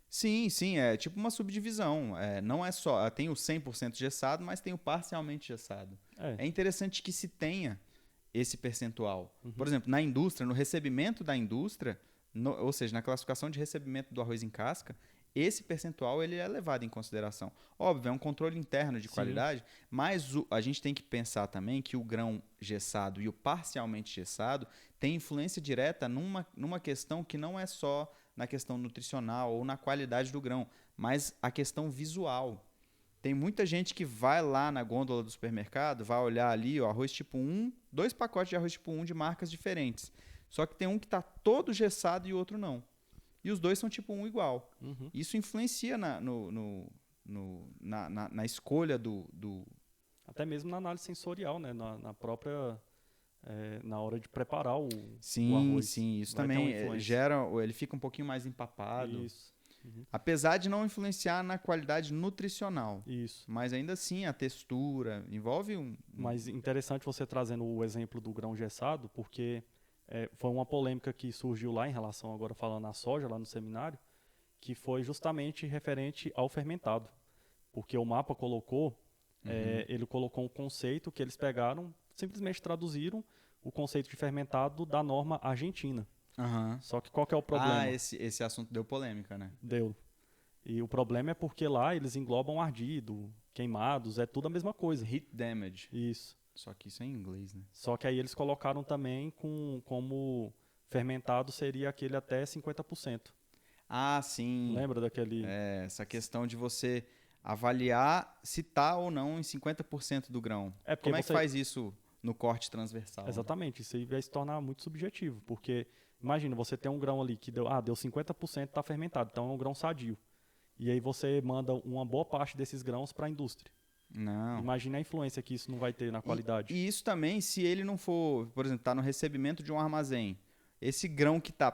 Sim, é tipo uma subdivisão. Não é só, tem o 100% gessado, mas tem o parcialmente gessado. É interessante que se tenha esse percentual. Por exemplo, na indústria, no recebimento da indústria, ou seja, na classificação de recebimento do arroz em casca, esse percentual ele é levado em consideração. Óbvio, é um controle interno de Sim. qualidade, mas a gente tem que pensar também que o grão gessado e o parcialmente gessado têm influência direta numa questão que não é só na questão nutricional ou na qualidade do grão, mas a questão visual. Tem muita gente que vai lá na gôndola do supermercado, vai olhar ali o arroz tipo 1, 2 pacotes de arroz tipo 1 de marcas diferentes. Só que tem um que está todo gessado e o outro não. E os dois são tipo 1 igual. Uhum. Isso influencia na escolha do... Até mesmo na análise sensorial, né? Na própria... na hora de preparar o Sim, arroz. sim. Isso Vai ter uma também influência. gera... Ele fica um pouquinho mais empapado. Isso. Uhum. Apesar de não influenciar na qualidade nutricional. Isso. Mas ainda assim, a textura envolve Mas interessante você trazendo o exemplo do grão gessado, porque foi uma polêmica que surgiu lá em relação, agora falando à soja, lá no seminário, que foi justamente referente ao fermentado. Porque o mapa colocou, ele colocou um conceito que eles pegaram, simplesmente traduziram o conceito de fermentado da norma argentina. Aham. Só que qual que é o problema? Ah, esse assunto deu polêmica, né? Deu. E o problema é porque lá eles englobam ardido, queimados, é tudo a mesma coisa. Heat damage. Isso. Só que isso é em inglês, né? Só que aí eles colocaram também como fermentado seria aquele até 50%. Ah, sim. Lembra daquele... Essa questão de você avaliar se tá ou não em 50% do grão. É porque Como é que você- faz isso no corte transversal? Exatamente, isso aí vai se tornar muito subjetivo, porque imagina, você tem um grão ali que deu 50%, está fermentado, então é um grão sadio. E aí você manda uma boa parte desses grãos para a indústria. Não. Imagina a influência que isso não vai ter na qualidade. E isso também, se ele não for, por exemplo, tá no recebimento de um armazém, esse grão que tá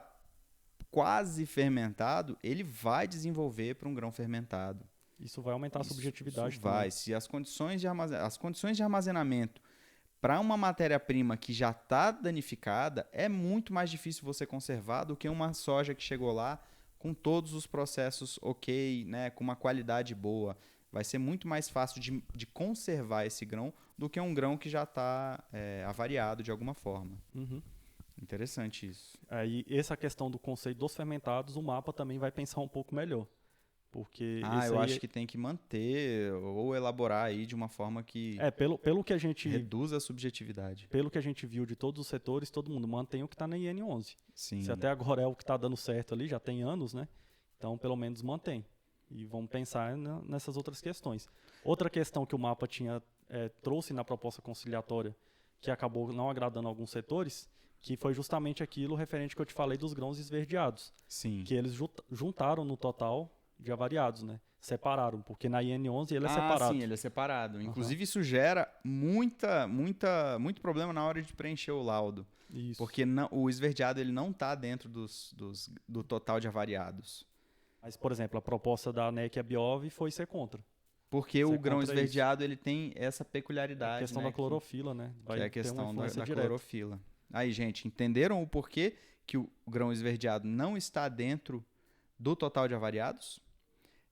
quase fermentado, ele vai desenvolver para um grão fermentado. Isso vai aumentar a subjetividade Isso vai. também. Se as condições de armazenamento para uma matéria-prima que já está danificada, é muito mais difícil você conservar do que uma soja que chegou lá com todos os processos ok, né, com uma qualidade boa. Vai ser muito mais fácil de conservar esse grão do que um grão que já está avariado de alguma forma. Uhum. Interessante isso. Aí essa questão do conceito dos fermentados, o mapa também vai pensar um pouco melhor. Porque Eu acho que tem que manter ou elaborar aí de uma forma que pelo que a gente reduza a subjetividade. pelo que a gente viu de todos os setores, todo mundo mantém o que está na IN11. Sim. Se até agora é o que está dando certo ali, já tem anos, né? Então, pelo menos mantém. E vamos pensar nessas outras questões. Outra questão que o mapa trouxe na proposta conciliatória, que acabou não agradando alguns setores, que foi justamente aquilo referente que eu te falei dos grãos esverdeados. Sim. Que eles juntaram no total de avariados, né? Separaram, porque na IN11 ele é separado. Sim, ele é separado. Inclusive, isso gera muito problema na hora de preencher o laudo. Isso. Porque o esverdeado ele não está dentro do total de avariados. Mas, por exemplo, a proposta da ANEC e a Biov foi ser contra. Porque Ser o grão contra esverdeado ele tem essa A peculiaridade. questão né, da clorofila, né? que é a ter uma questão da influência direta. clorofila. Aí, gente, entenderam o porquê que o grão esverdeado não está dentro do total de avariados?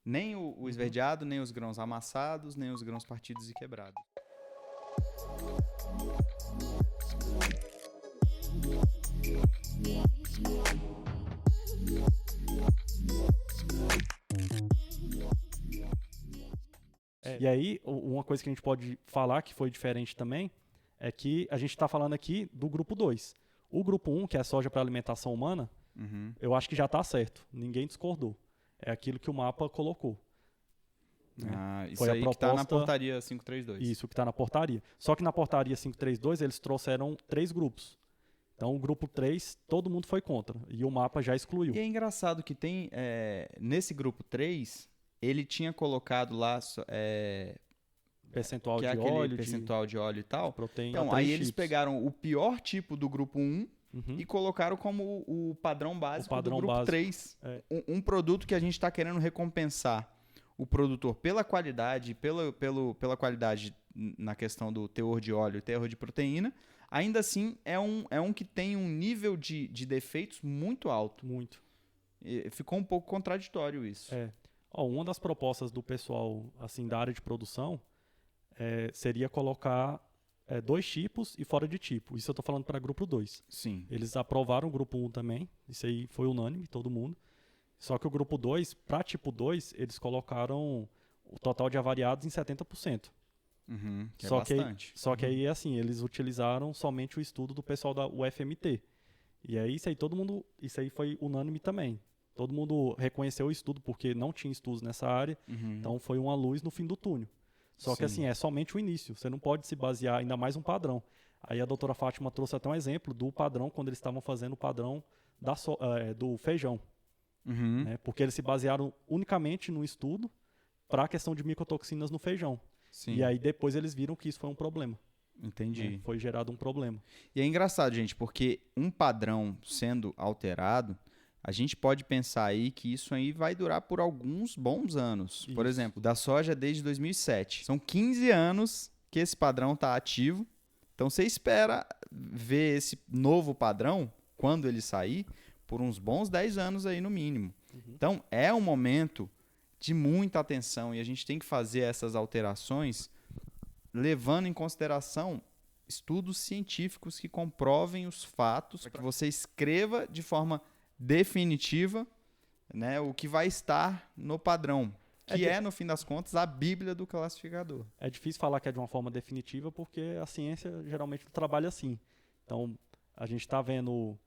Nem o esverdeado, nem os grãos amassados, nem os grãos partidos e quebrados. E aí, uma coisa que a gente pode falar que foi diferente também é que a gente está falando aqui do grupo 2. O grupo 1, que é soja para alimentação humana, eu acho que já está certo. Ninguém discordou. É aquilo que o mapa colocou. Né? Isso Foi a aí que está na proposta- portaria 532. Isso que está na portaria. Só que na portaria 532 eles trouxeram 3 grupos. Então o grupo 3, todo mundo foi contra. E o mapa já excluiu. E é engraçado que tem, nesse grupo 3, ele tinha colocado lá Percentual que é de aquele óleo, percentual de óleo e tal. de proteína. Então, três aí eles chips. pegaram o pior tipo do grupo 1 Uhum. e colocaram como o padrão básico padrão do grupo básico. 3. É. Um produto que a gente está querendo recompensar o produtor pela qualidade, pela qualidade na questão do teor de óleo e teor de proteína, ainda assim é um que tem um nível de defeitos muito alto. Muito. E ficou um pouco contraditório isso. Uma das propostas do pessoal assim da área de produção seria colocar 2 tipos e fora de tipo. Isso eu estou falando para grupo 2. Sim. Eles aprovaram o grupo 1 também. Isso aí foi unânime, todo mundo. Só que o grupo 2, para tipo 2, eles colocaram o total de avariados em 70%. Que é Só que, bastante. só que aí, assim, eles utilizaram somente o estudo do pessoal da UFMT. E aí, isso aí foi unânime também. Todo mundo reconheceu o estudo, porque não tinha estudos nessa área, então foi uma luz no fim do túnel. Só que, assim, é somente o início, você não pode se basear, ainda mais um padrão. Aí a doutora Fátima trouxe até um exemplo do padrão, quando eles estavam fazendo o padrão do feijão. Né? Porque eles se basearam unicamente no estudo para a questão de micotoxinas no feijão. Sim. E aí depois eles viram que isso foi um problema. Entendi. Né? Foi gerado um problema. E é engraçado, gente, porque um padrão sendo alterado, a gente pode pensar aí que isso aí vai durar por alguns bons anos. Isso. Por exemplo, da soja desde 2007. São 15 anos que esse padrão está ativo. Então você espera ver esse novo padrão, quando ele sair, por uns bons 10 anos aí no mínimo. Então é um momento de muita atenção e a gente tem que fazer essas alterações levando em consideração estudos científicos que comprovem os fatos, para que você escreva de forma definitiva, né, o que vai estar no padrão, que é, no fim das contas, a Bíblia do classificador. É difícil falar que é de uma forma definitiva, porque a ciência geralmente trabalha assim. Então, a gente está vendo,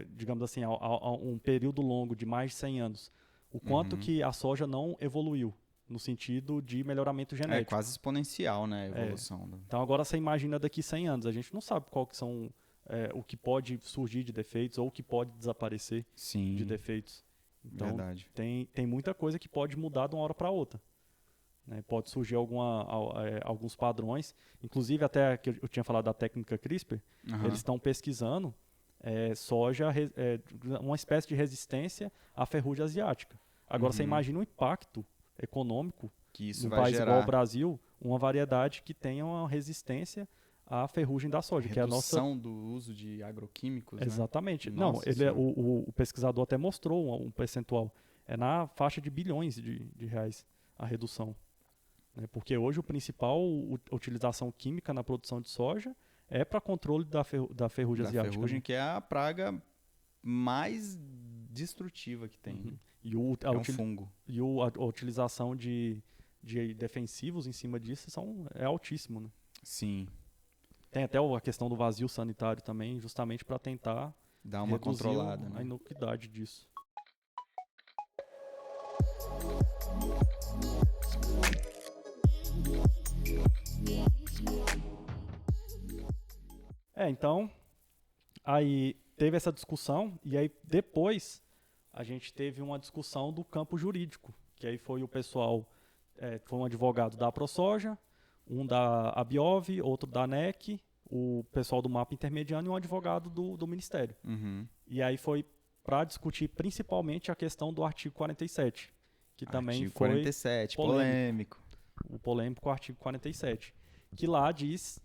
digamos assim, um período longo de mais de 100 anos, o quanto que a soja não evoluiu, no sentido de melhoramento genético. É quase exponencial, né, a evolução. Então, agora você imagina daqui 100 anos, a gente não sabe qual que são o que pode surgir de defeitos ou o que pode desaparecer de defeitos. Então, verdade. Tem muita coisa que pode mudar de uma hora para outra. Né? Pode surgir alguns padrões. Inclusive, até que eu tinha falado da técnica CRISPR, eles estão pesquisando soja, uma espécie de resistência à ferrugem asiática. Agora, você imagina o impacto econômico que isso num vai país gerar igual ao Brasil, uma variedade que tenha uma resistência à ferrugem da soja, que é a nossa redução do uso de agroquímicos. Exatamente. Né? Não, Nossa, o pesquisador até mostrou um percentual. É na faixa de bilhões de reais a redução. Né? Porque hoje o principal utilização química na produção de soja é para controle da ferrugem asiática. Ferrugem, né? que é a praga mais destrutiva que tem. E é um fungo. E a utilização de defensivos em cima disso é altíssimo. Né? Sim. Tem até a questão do vazio sanitário também, justamente para tentar dar uma reduzir controlada, a né? inocuidade disso. Então, aí teve essa discussão e aí depois a gente teve uma discussão do campo jurídico, que aí foi o pessoal, foi um advogado da ProSoja, um da Abiov, outro da ANEC, o pessoal do Mapa Intermediano e um advogado do Ministério. E aí foi para discutir principalmente a questão do artigo 47, que também artigo foi 47, polêmico. O polêmico artigo 47, que lá diz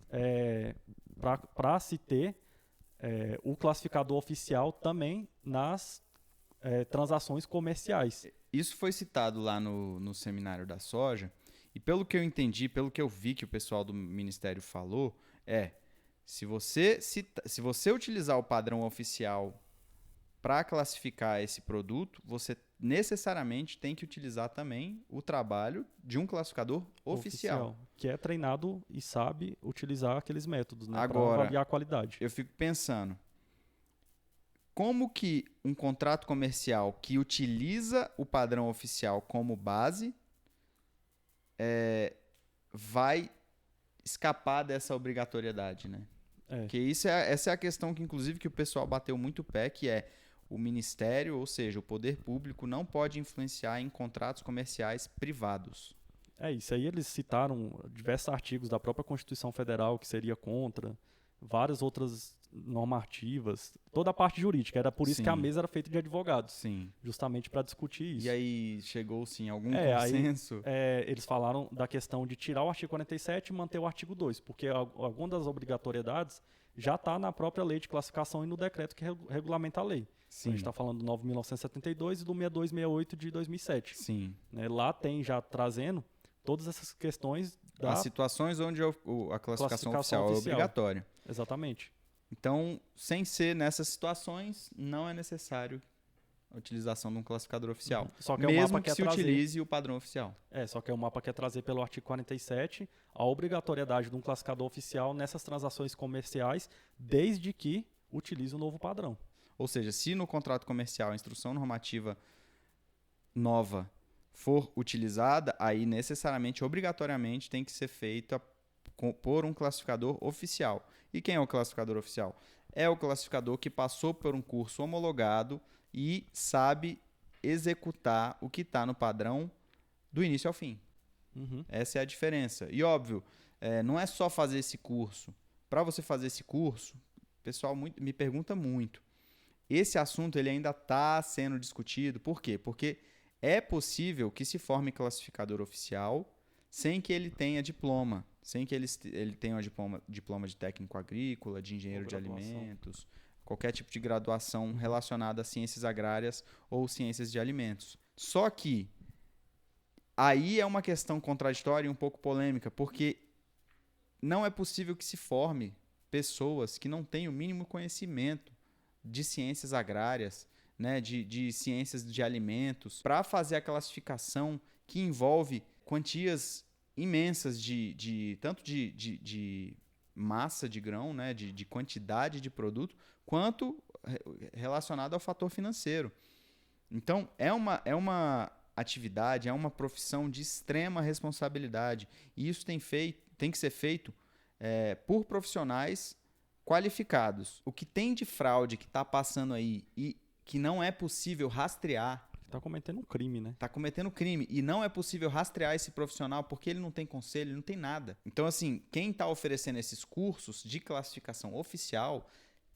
para se ter o classificador oficial também nas transações comerciais. Isso foi citado lá no seminário da soja, e pelo que eu entendi, pelo que eu vi que o pessoal do Ministério falou, se você utilizar o padrão oficial para classificar esse produto, você necessariamente tem que utilizar também o trabalho de um classificador oficial. Que é treinado e sabe utilizar aqueles métodos, né, Agora, para avaliar a qualidade. Eu fico pensando, como que um contrato comercial que utiliza o padrão oficial como base vai escapar dessa obrigatoriedade, né? Porque essa é a questão que, inclusive, que o pessoal bateu muito o pé, que é o Ministério, ou seja, o poder público, não pode influenciar em contratos comerciais privados. Isso aí eles citaram diversos artigos da própria Constituição Federal que seria contra, várias outras normativas, toda a parte jurídica. Era por isso que a mesa era feita de advogados. Sim. Justamente para discutir isso. E aí chegou-se em algum consenso? Eles falaram da questão de tirar o artigo 47 e manter o artigo 2, porque alguma das obrigatoriedades já está na própria lei de classificação e no decreto que regulamenta a lei. Sim. A gente está falando do 9.972 e do 6268 de 2007. Sim. Né? Lá tem já trazendo todas essas questões as situações onde a classificação oficial é obrigatória. Exatamente. Então, sem ser nessas situações, não é necessário a utilização de um classificador oficial. Só que o mesmo mapa que quer se trazer. utilize o padrão oficial. Só que o mapa quer trazer pelo artigo 47 a obrigatoriedade de um classificador oficial nessas transações comerciais, desde que utilize o novo padrão. Ou seja, se no contrato comercial a instrução normativa nova for utilizada, aí necessariamente, obrigatoriamente, tem que ser feita por um classificador oficial. E quem é o classificador oficial? É o classificador que passou por um curso homologado e sabe executar o que está no padrão do início ao fim. Essa é a diferença. E óbvio, não é só fazer esse curso. Para você fazer esse curso, o pessoal me pergunta muito. Esse assunto ele ainda está sendo discutido. Por quê? Porque é possível que se forme classificador oficial sem que ele tenha diploma, sem que ele tenha um diploma de técnico agrícola, de engenheiro de alimentos, qualquer tipo de graduação relacionada a ciências agrárias ou ciências de alimentos. Só que aí é uma questão contraditória e um pouco polêmica, porque não é possível que se forme pessoas que não têm o mínimo conhecimento de ciências agrárias, né, de ciências de alimentos, para fazer a classificação que envolve quantias imensas tanto de massa de grão, né, de quantidade de produto, quanto relacionado ao fator financeiro. Então, é uma atividade, é uma profissão de extrema responsabilidade. E isso tem que ser feito por profissionais qualificados. O que tem de fraude que está passando aí e que não é possível rastrear. Está cometendo um crime, né? Está cometendo crime. E não é possível rastrear esse profissional porque ele não tem conselho, ele não tem nada. Então, assim, quem está oferecendo esses cursos de classificação oficial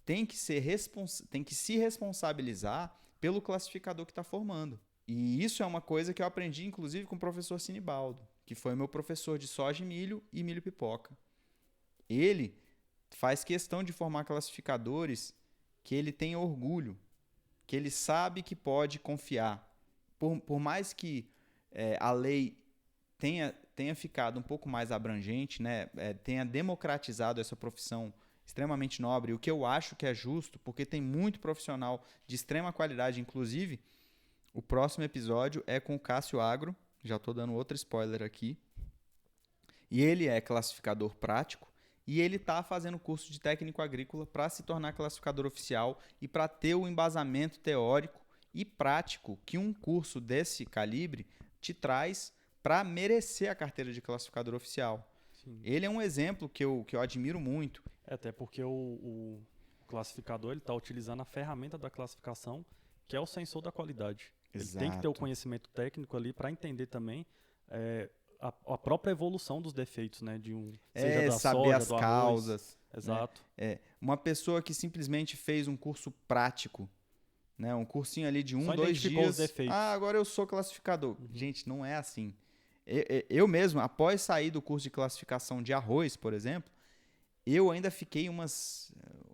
tem que se responsabilizar pelo classificador que está formando. E isso é uma coisa que eu aprendi, inclusive, com o professor Sinibaldo, que foi meu professor de soja e milho pipoca. Ele faz questão de formar classificadores que ele tem orgulho, que ele sabe que pode confiar. Por mais que a lei tenha ficado um pouco mais abrangente, né, tenha democratizado essa profissão extremamente nobre, o que eu acho que é justo, porque tem muito profissional de extrema qualidade, inclusive, o próximo episódio é com o Cássio Agro, já estou dando outro spoiler aqui, e ele é classificador prático, e ele está fazendo curso de técnico agrícola para se tornar classificador oficial e para ter o embasamento teórico e prático que um curso desse calibre te traz para merecer a carteira de classificador oficial. Sim. Ele é um exemplo que eu admiro muito. Até porque o classificador está utilizando a ferramenta da classificação, que é o sensor da qualidade. Exato. Ele tem que ter o conhecimento técnico ali para entender também a própria evolução dos defeitos, né? Seja da saber soja, as causas. Exato. Né? Uma pessoa que simplesmente fez um curso prático, né? Um cursinho ali de 2 dias. Os defeitos. Agora eu sou classificador. Gente, não é assim. Eu mesmo, após sair do curso de classificação de arroz, por exemplo, eu ainda fiquei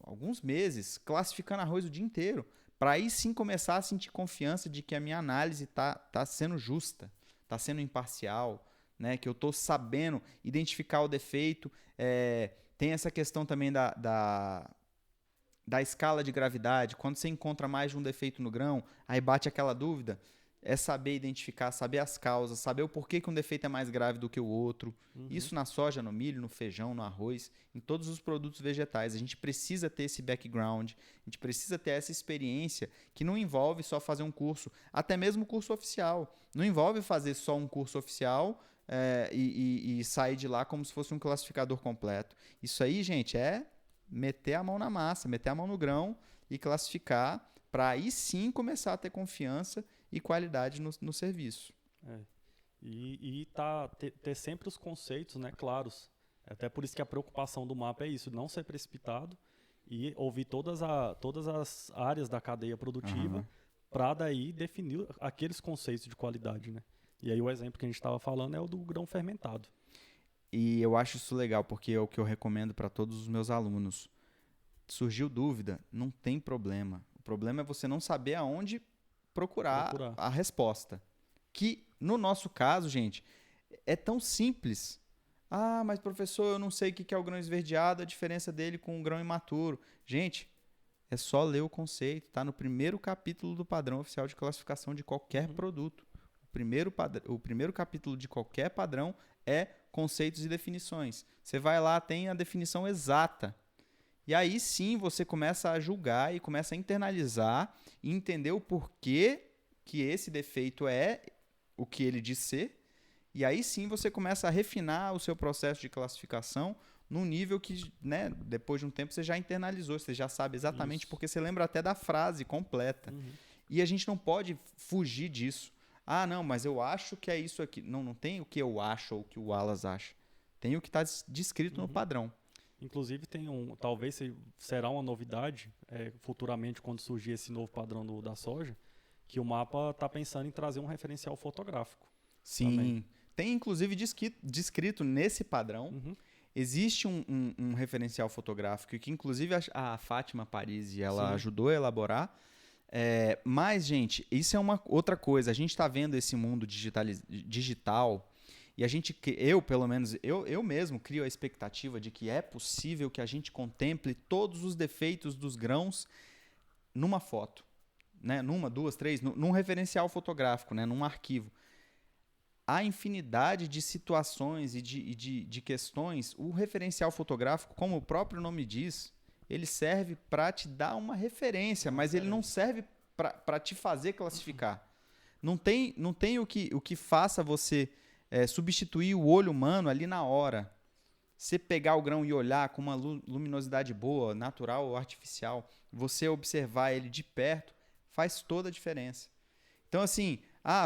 alguns meses classificando arroz o dia inteiro, para aí sim começar a sentir confiança de que a minha análise tá sendo justa, está sendo imparcial, né? Que eu estou sabendo identificar o defeito. Tem essa questão também da escala de gravidade. Quando você encontra mais de um defeito no grão, aí bate aquela dúvida. É saber identificar, saber as causas, saber o porquê que um defeito é mais grave do que o outro. Isso na soja, no milho, no feijão, no arroz, em todos os produtos vegetais. A gente precisa ter esse background, a gente precisa ter essa experiência que não envolve só fazer um curso, até mesmo curso oficial. Não envolve fazer só um curso oficial e sair de lá como se fosse um classificador completo. Isso aí, gente, é meter a mão na massa, meter a mão no grão e classificar para aí sim começar a ter confiança e qualidade no serviço. E ter sempre os conceitos, né, claros. Até por isso que a preocupação do mapa é isso, não ser precipitado e ouvir todas as áreas da cadeia produtiva para daí definir aqueles conceitos de qualidade, né? E aí o exemplo que a gente estava falando é o do grão fermentado. E eu acho isso legal, porque é o que eu recomendo para todos os meus alunos. Surgiu dúvida, não tem problema. O problema é você não saber aonde procurar a resposta. Que, no nosso caso, gente, é tão simples. Ah, mas professor, eu não sei o que é o grão esverdeado, a diferença dele com o grão imaturo. Gente, É só ler o conceito. Está no primeiro capítulo do padrão oficial de classificação de qualquer produto. O primeiro capítulo de qualquer padrão é conceitos e definições. Você vai lá, tem a definição exata. E aí sim você começa a julgar e começa a internalizar e entender o porquê que esse defeito é o que ele diz ser. E aí sim você começa a refinar o seu processo de classificação num nível que, né, depois de um tempo você já internalizou, você já sabe exatamente, Isso. porque você lembra até da frase completa. E a gente não pode fugir disso. Ah, não, mas eu acho que é isso aqui. Não tem o que eu acho ou o que o Wallace acha. Tem o que está descrito no padrão. Inclusive talvez será uma novidade futuramente quando surgir esse novo padrão da soja, que o mapa está pensando em trazer um referencial fotográfico. Sim. Também. Tem inclusive descrito nesse padrão. Existe um referencial fotográfico que inclusive a Fátima Parisi ela ajudou a elaborar. Mas, gente, isso é uma outra coisa. A gente está vendo esse mundo digital e pelo menos, eu mesmo crio a expectativa de que é possível que a gente contemple todos os defeitos dos grãos numa foto, né? Numa, duas, três, num referencial fotográfico, né? Num arquivo. Há infinidade de situações e de questões. O referencial fotográfico, como o próprio nome diz, ele serve para te dar uma referência, mas ele não serve para te fazer classificar. Não tem o que faça você substituir o olho humano ali na hora. Você pegar o grão e olhar com uma luminosidade boa, natural ou artificial, você observar ele de perto, faz toda a diferença. Então, assim,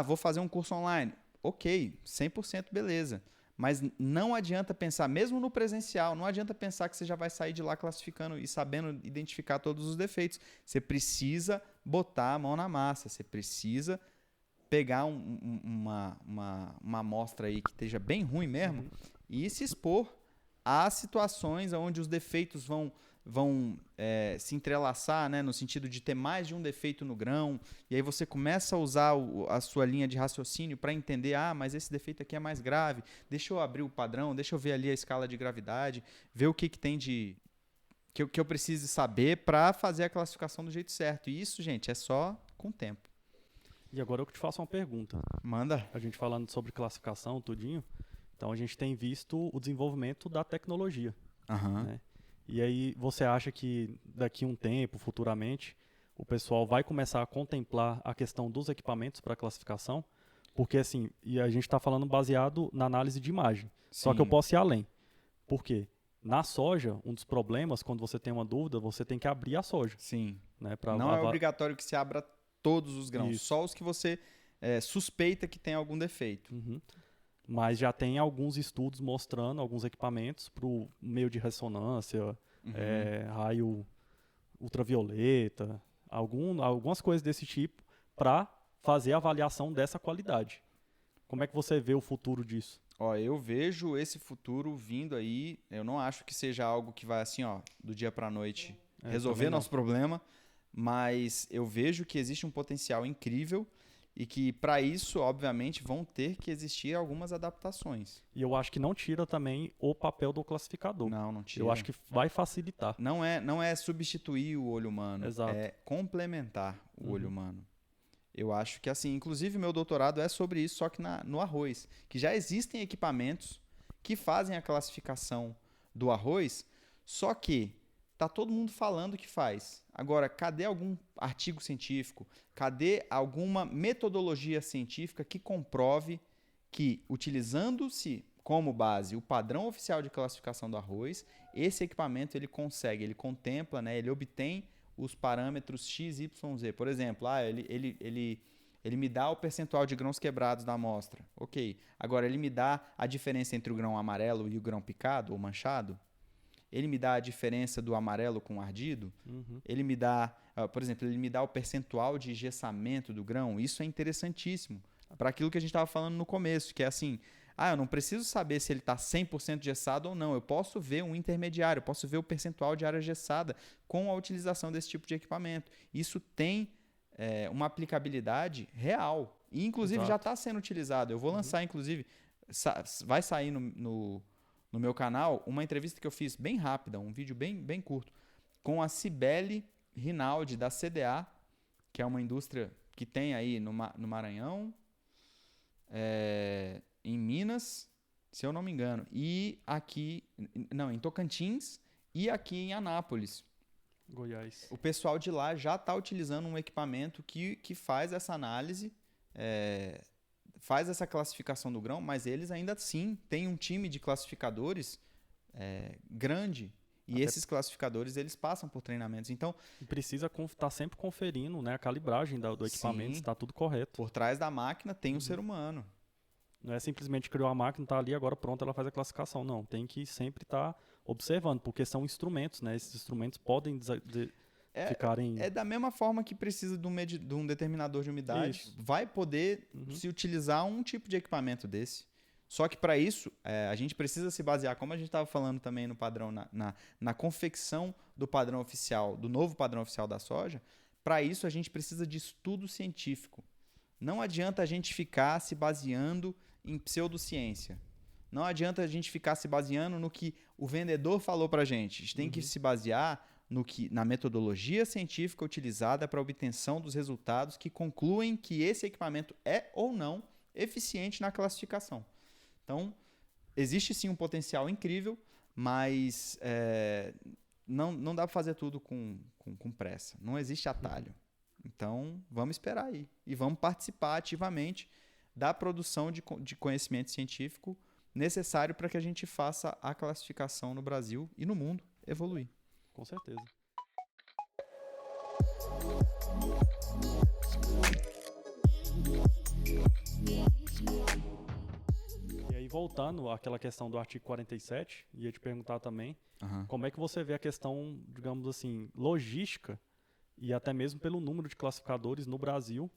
vou fazer um curso online. Ok, 100% beleza. Mas não adianta pensar, mesmo no presencial, não adianta pensar que você já vai sair de lá classificando e sabendo identificar todos os defeitos. Você precisa botar a mão na massa, você precisa pegar uma amostra aí que esteja bem ruim mesmo e se expor a situações onde os defeitos vão se entrelaçar, né, no sentido de ter mais de um defeito no grão, e aí você começa a usar a sua linha de raciocínio para entender, mas esse defeito aqui é mais grave, deixa eu abrir o padrão, deixa eu ver ali a escala de gravidade, ver o que tem que eu preciso saber para fazer a classificação do jeito certo. E isso, gente, é só com o tempo. E agora eu te faço uma pergunta. Manda. A gente falando sobre classificação, tudinho, então a gente tem visto o desenvolvimento da tecnologia. Né? E aí você acha que daqui a um tempo, futuramente, o pessoal vai começar a contemplar a questão dos equipamentos para classificação? Porque assim, e a gente está falando baseado na análise de imagem. Sim. Só que eu posso ir além. Por quê? Na soja, um dos problemas, quando você tem uma dúvida, você tem que abrir a soja. Sim. Né, não é obrigatório que se abra todos os grãos, Isso. só os que você suspeita que tem algum defeito. Mas já tem alguns estudos mostrando alguns equipamentos para o meio de ressonância, raio ultravioleta, algumas coisas desse tipo para fazer a avaliação dessa qualidade. Como é que você vê o futuro disso? Eu vejo esse futuro vindo aí. Eu não acho que seja algo que vai assim, do dia para a noite resolver nosso problema, mas eu vejo que existe um potencial incrível e que, para isso, obviamente, vão ter que existir algumas adaptações. E eu acho que não tira também o papel do classificador. Não tira. Eu acho que vai facilitar. Não é substituir o olho humano, Exato. É complementar o olho humano. Eu acho que, assim, inclusive meu doutorado é sobre isso, só que no arroz. Que já existem equipamentos que fazem a classificação do arroz, só que tá todo mundo falando que faz. Agora, cadê algum artigo científico? Cadê alguma metodologia científica que comprove que, utilizando-se como base o padrão oficial de classificação do arroz, esse equipamento ele contempla, né, ele obtém os parâmetros X, Y, Z. Por exemplo, ele me dá o percentual de grãos quebrados da amostra. Ok. Agora, ele me dá a diferença entre o grão amarelo e o grão picado ou manchado? Ele me dá a diferença do amarelo com ardido? Ele me dá, por exemplo, ele me dá o percentual de engessamento do grão? Isso é interessantíssimo para aquilo que a gente estava falando no começo, que é assim, eu não preciso saber se ele está 100% gessado ou não. Eu posso ver um intermediário, eu posso ver o percentual de área gessada com a utilização desse tipo de equipamento. Isso tem uma aplicabilidade real e, inclusive, já está sendo utilizado. Eu vou lançar, inclusive, vai sair no meu canal uma entrevista que eu fiz bem rápida, um vídeo bem curto, com a Cibele Rinaldi, da CDA, que é uma indústria que tem aí no Maranhão, em Minas, se eu não me engano, e aqui, não, em Tocantins e aqui em Anápolis. Goiás. O pessoal de lá já está utilizando um equipamento que faz essa análise, faz essa classificação do grão, mas eles ainda assim têm um time de classificadores grande. E Até esses classificadores, eles passam por treinamentos. Então, precisa estar sempre conferindo, né, a calibragem do equipamento, sim, se está tudo correto. por trás da máquina tem um ser humano. Não é simplesmente criou a máquina, está ali, agora pronto, ela faz a classificação. Não, tem que sempre estar observando, porque são instrumentos, né? Esses instrumentos podem ficarem... É da mesma forma que precisa de um determinador de umidade, Isso. vai poder se utilizar um tipo de equipamento desse. Só que para isso, a gente precisa se basear, como a gente estava falando também no padrão, na confecção do padrão oficial, do novo padrão oficial da soja. Para isso, a gente precisa de estudo científico. Não adianta a gente ficar se baseando em pseudociência. Não adianta a gente ficar se baseando no que o vendedor falou para a gente. A gente tem que se basear na metodologia científica utilizada para a obtenção dos resultados que concluem que esse equipamento é ou não eficiente na classificação. Então, existe sim um potencial incrível, mas não dá para fazer tudo com pressa. Não existe atalho. Então, vamos esperar aí. E vamos participar ativamente da produção de conhecimento científico necessário para que a gente faça a classificação no Brasil e no mundo evoluir. Com certeza. E aí, voltando àquela questão do artigo 47, ia te perguntar também, como é que você vê a questão, digamos assim, logística e até mesmo pelo número de classificadores no Brasil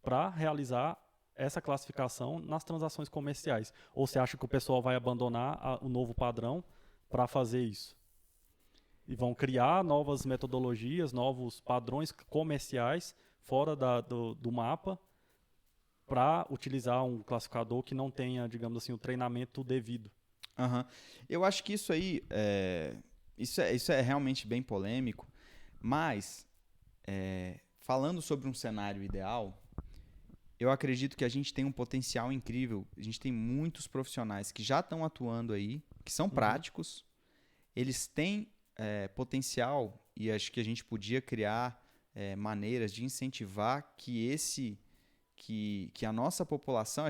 para realizar essa classificação nas transações comerciais? Ou você acha que o pessoal vai abandonar o novo padrão para fazer isso? E vão criar novas metodologias, novos padrões comerciais fora do mapa para utilizar um classificador que não tenha, digamos assim, o treinamento devido? Eu acho que isso aí isso é realmente bem polêmico, mas falando sobre um cenário ideal, eu acredito que a gente tem um potencial incrível. A gente tem muitos profissionais que já estão atuando aí, que são práticos, eles têm potencial, e acho que a gente podia criar maneiras de incentivar que a nossa população, a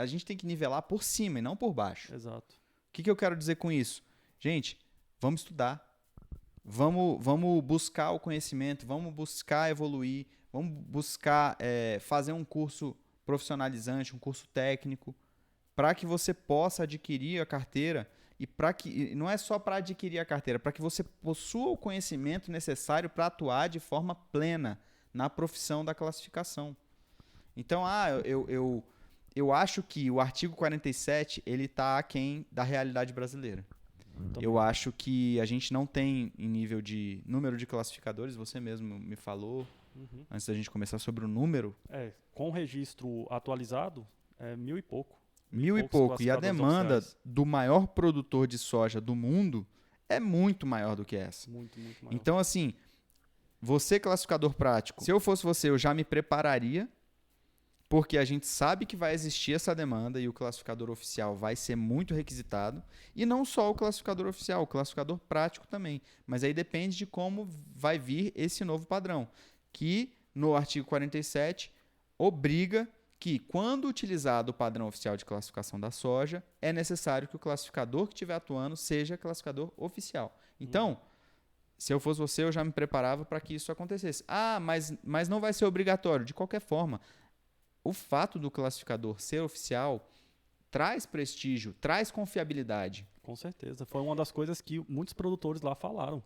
gente tem que nivelar por cima e não por baixo. Exato. O que eu quero dizer com isso? Gente, vamos estudar, vamos buscar o conhecimento, vamos buscar evoluir, vamos buscar fazer um curso profissionalizante, um curso técnico, para que você possa adquirir a carteira. E não é só para adquirir a carteira, para que você possua o conhecimento necessário para atuar de forma plena na profissão da classificação. Então, eu acho que o artigo 47 ele está aquém da realidade brasileira. Eu acho que a gente não tem, em nível de número de classificadores, você mesmo me falou, antes da gente começar, sobre o número. Com o registro atualizado, 1.000 e pouco. 1.000 e pouco. E a demanda do maior produtor de soja do mundo é muito maior do que essa. Muito, muito maior. Então, assim, você classificador prático, se eu fosse você, eu já me prepararia, porque a gente sabe que vai existir essa demanda e o classificador oficial vai ser muito requisitado. E não só o classificador oficial, o classificador prático também. Mas aí depende de como vai vir esse novo padrão, que no artigo 47 obriga que, quando utilizado o padrão oficial de classificação da soja, é necessário que o classificador que estiver atuando seja classificador oficial. Então, se eu fosse você, eu já me preparava para que isso acontecesse. Mas não vai ser obrigatório. De qualquer forma, o fato do classificador ser oficial traz prestígio, traz confiabilidade. Com certeza. Foi uma das coisas que muitos produtores lá falaram.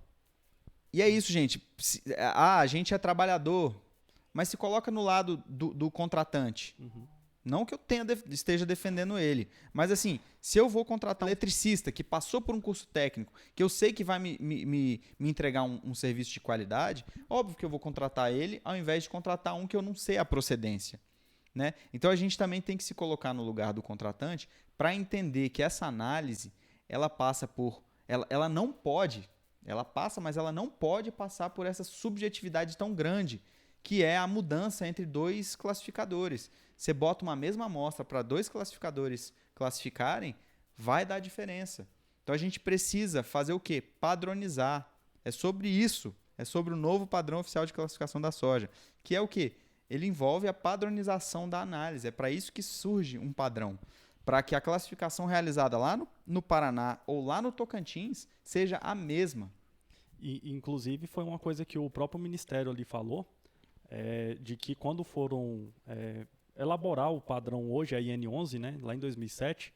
E é isso, gente. A gente é trabalhador, mas se coloca no lado do contratante. Não que eu esteja defendendo ele, mas assim, se eu vou contratar um eletricista que passou por um curso técnico, que eu sei que vai me entregar um serviço de qualidade, óbvio que eu vou contratar ele ao invés de contratar um que eu não sei a procedência. Né? Então a gente também tem que se colocar no lugar do contratante para entender que essa análise ela passa por... Ela não pode, Ela passa, mas ela não pode passar por essa subjetividade tão grande, que é a mudança entre dois classificadores. Você bota uma mesma amostra para dois classificadores classificarem, vai dar diferença. Então a gente precisa fazer o quê? Padronizar. É sobre isso. É sobre o novo padrão oficial de classificação da soja. Que é o quê? Ele envolve a padronização da análise. É para isso que surge um padrão. Para que a classificação realizada lá no Paraná ou lá no Tocantins seja a mesma. E, inclusive, foi uma coisa que o próprio Ministério ali falou, de que quando foram elaborar o padrão hoje, a IN11, né, lá em 2007,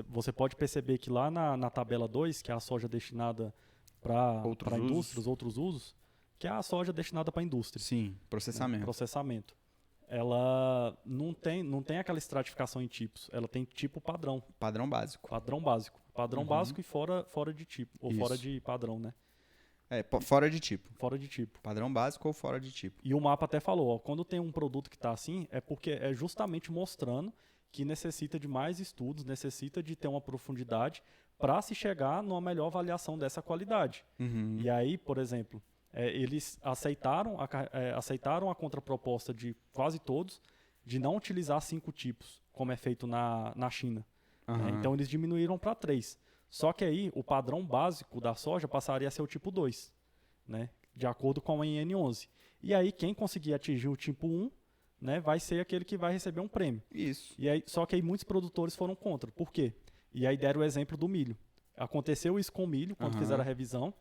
você pode perceber que lá na tabela 2, que é a soja destinada para indústrias, outros usos, que é a soja destinada para a indústria. Sim, processamento. Né, processamento. Ela não tem aquela estratificação em tipos, ela tem tipo padrão. Padrão básico. Padrão básico. Padrão básico e fora de tipo, ou Isso. fora de padrão, né? Fora de tipo. Fora de tipo. Padrão básico ou fora de tipo. E o mapa até falou, ó, quando tem um produto que está assim, é porque é justamente mostrando que necessita de mais estudos, necessita de ter uma profundidade para se chegar numa melhor avaliação dessa qualidade. E aí, por exemplo, eles aceitaram a contraproposta de quase todos de não utilizar 5 tipos, como é feito na China. Né? Então, eles diminuíram para 3. Só que aí, o padrão básico da soja passaria a ser o tipo 2, né? De acordo com a IN11. E aí, quem conseguir atingir o tipo 1, né, vai ser aquele que vai receber um prêmio. Isso. E aí, só que aí muitos produtores foram contra. Por quê? E aí deram o exemplo do milho. Aconteceu isso com o milho, quando fizeram a revisão,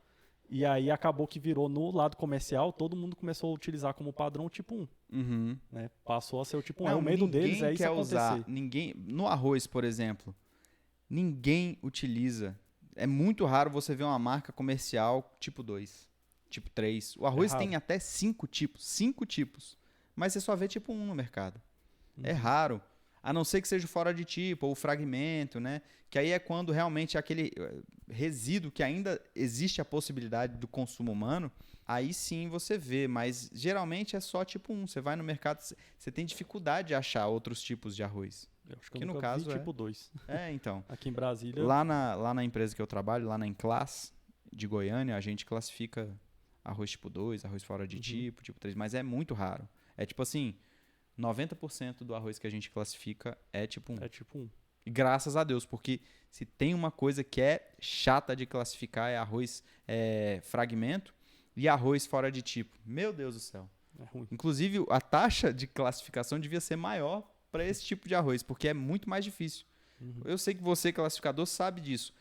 e aí acabou que virou no lado comercial, todo mundo começou a utilizar como padrão o tipo 1. Né? Passou a ser o tipo 1. O medo deles é isso acontecer. No arroz, por exemplo, ninguém utiliza. É muito raro você ver uma marca comercial tipo 2, tipo 3. O arroz tem até 5 tipos. 5 tipos. Mas você só vê tipo 1 no mercado. É raro. A não ser que seja fora de tipo, ou fragmento, né? Que aí é quando realmente aquele resíduo que ainda existe a possibilidade do consumo humano, aí sim você vê. Mas geralmente é só tipo 1. Você vai no mercado, você tem dificuldade de achar outros tipos de arroz. Eu acho que eu nunca vi tipo 2. Então. Aqui em Brasília. Lá na empresa que eu trabalho, lá na Enclass de Goiânia, a gente classifica arroz tipo 2, arroz fora de tipo 3, mas é muito raro. É tipo assim, 90% do arroz que a gente classifica é tipo 1. É tipo 1. E graças a Deus, porque se tem uma coisa que é chata de classificar é arroz fragmento e arroz fora de tipo. Meu Deus do céu. É ruim. Inclusive, a taxa de classificação devia ser maior para esse tipo de arroz, porque é muito mais difícil. Eu sei que você, classificador, sabe disso.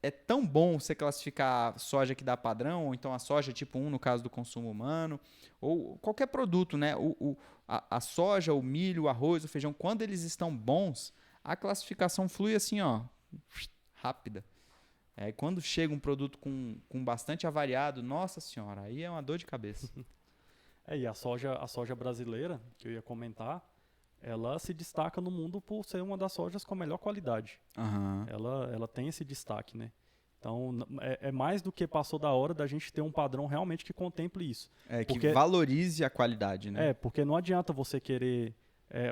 É tão bom você classificar a soja que dá padrão, ou então a soja tipo 1 no caso do consumo humano, ou qualquer produto, né? A soja, o milho, o arroz, o feijão, quando eles estão bons, a classificação flui assim, ó, rápida. Quando chega um produto com bastante avariado, nossa senhora, aí é uma dor de cabeça. E a soja brasileira, que eu ia comentar, ela se destaca no mundo por ser uma das sojas com a melhor qualidade. Ela tem esse destaque, né? Então, é mais do que passou da hora da gente ter um padrão realmente que contemple isso. Que valorize a qualidade, né? Porque não adianta você querer,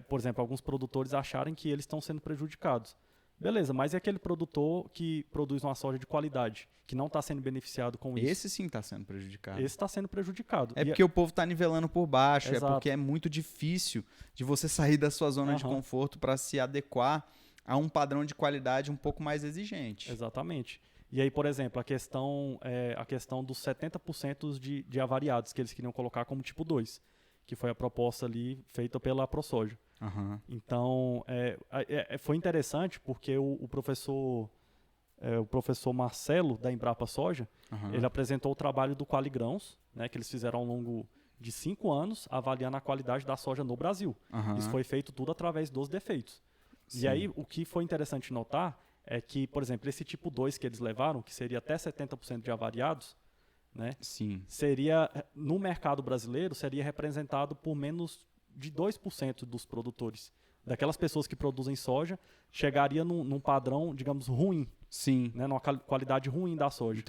por exemplo, alguns produtores acharem que eles estão sendo prejudicados. Beleza, mas é aquele produtor que produz uma soja de qualidade, que não está sendo beneficiado com isso. Esse sim está sendo prejudicado. Esse está sendo prejudicado. Porque o povo está nivelando por baixo, Exato. É porque é muito difícil de você sair da sua zona de conforto para se adequar a um padrão de qualidade um pouco mais exigente. Exatamente. E aí, por exemplo, a questão dos 70% de avariados que eles queriam colocar como tipo 2, que foi a proposta ali feita pela ProSoja. Então, foi interessante porque o professor Marcelo, da Embrapa Soja, ele apresentou o trabalho do Qualigrãos, né, que eles fizeram ao longo de 5 anos, avaliando a qualidade da soja no Brasil. Isso foi feito tudo através dos defeitos. Sim. E aí, o que foi interessante notar é que, por exemplo, esse tipo 2 que eles levaram, que seria até 70% de avariados, né, seria, no mercado brasileiro, seria representado por menos de 2% dos produtores. Daquelas pessoas que produzem soja, chegaria num padrão, digamos, ruim. Sim. Né, numa qualidade ruim da soja.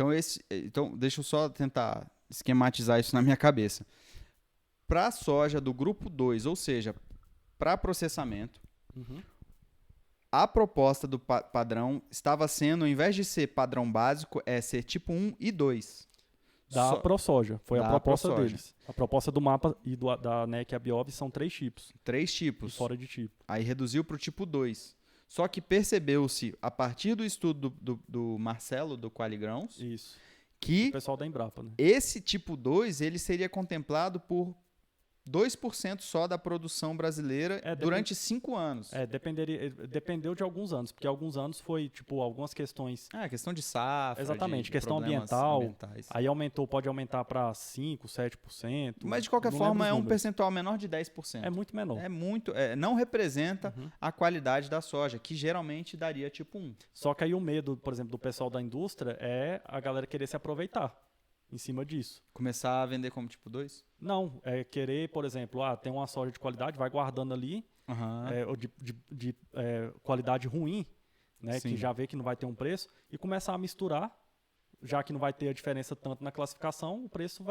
Então, deixa eu só tentar esquematizar isso na minha cabeça. Para a soja do grupo 2, ou seja, para processamento, a proposta do padrão estava sendo, ao invés de ser padrão básico, ser tipo 1 e 2. Da ProSoja, foi a Da proposta ProSoja. deles. A proposta do mapa e da ANEC e a Biob são 3 tipos. 3 E tipos. fora de tipo. Aí reduziu para o tipo 2. Só que percebeu-se, a partir do estudo do Marcelo, do Qualigrãos, Isso. que O pessoal da Embrapa, né? esse tipo 2 ele seria contemplado por 2% só da produção brasileira durante 5 anos. Dependeu de alguns anos, porque alguns anos foi, tipo, algumas questões. Questão de safra. Exatamente, de questão problemas ambiental. ambientais. Aí pode aumentar para 5%, 7%. Mas de qualquer não forma lembro os é um números. percentual menor de 10%. É muito menor. Não representa a qualidade da soja, que geralmente daria tipo 1. Só que aí o medo, por exemplo, do pessoal da indústria é a galera querer se aproveitar em cima disso. Começar a vender como tipo 2? Não, é querer, por exemplo, tem uma soja de qualidade, vai guardando ali, ou de qualidade ruim, né, Sim. que já vê que não vai ter um preço, e começar a misturar, já que não vai ter a diferença tanto na classificação, o preço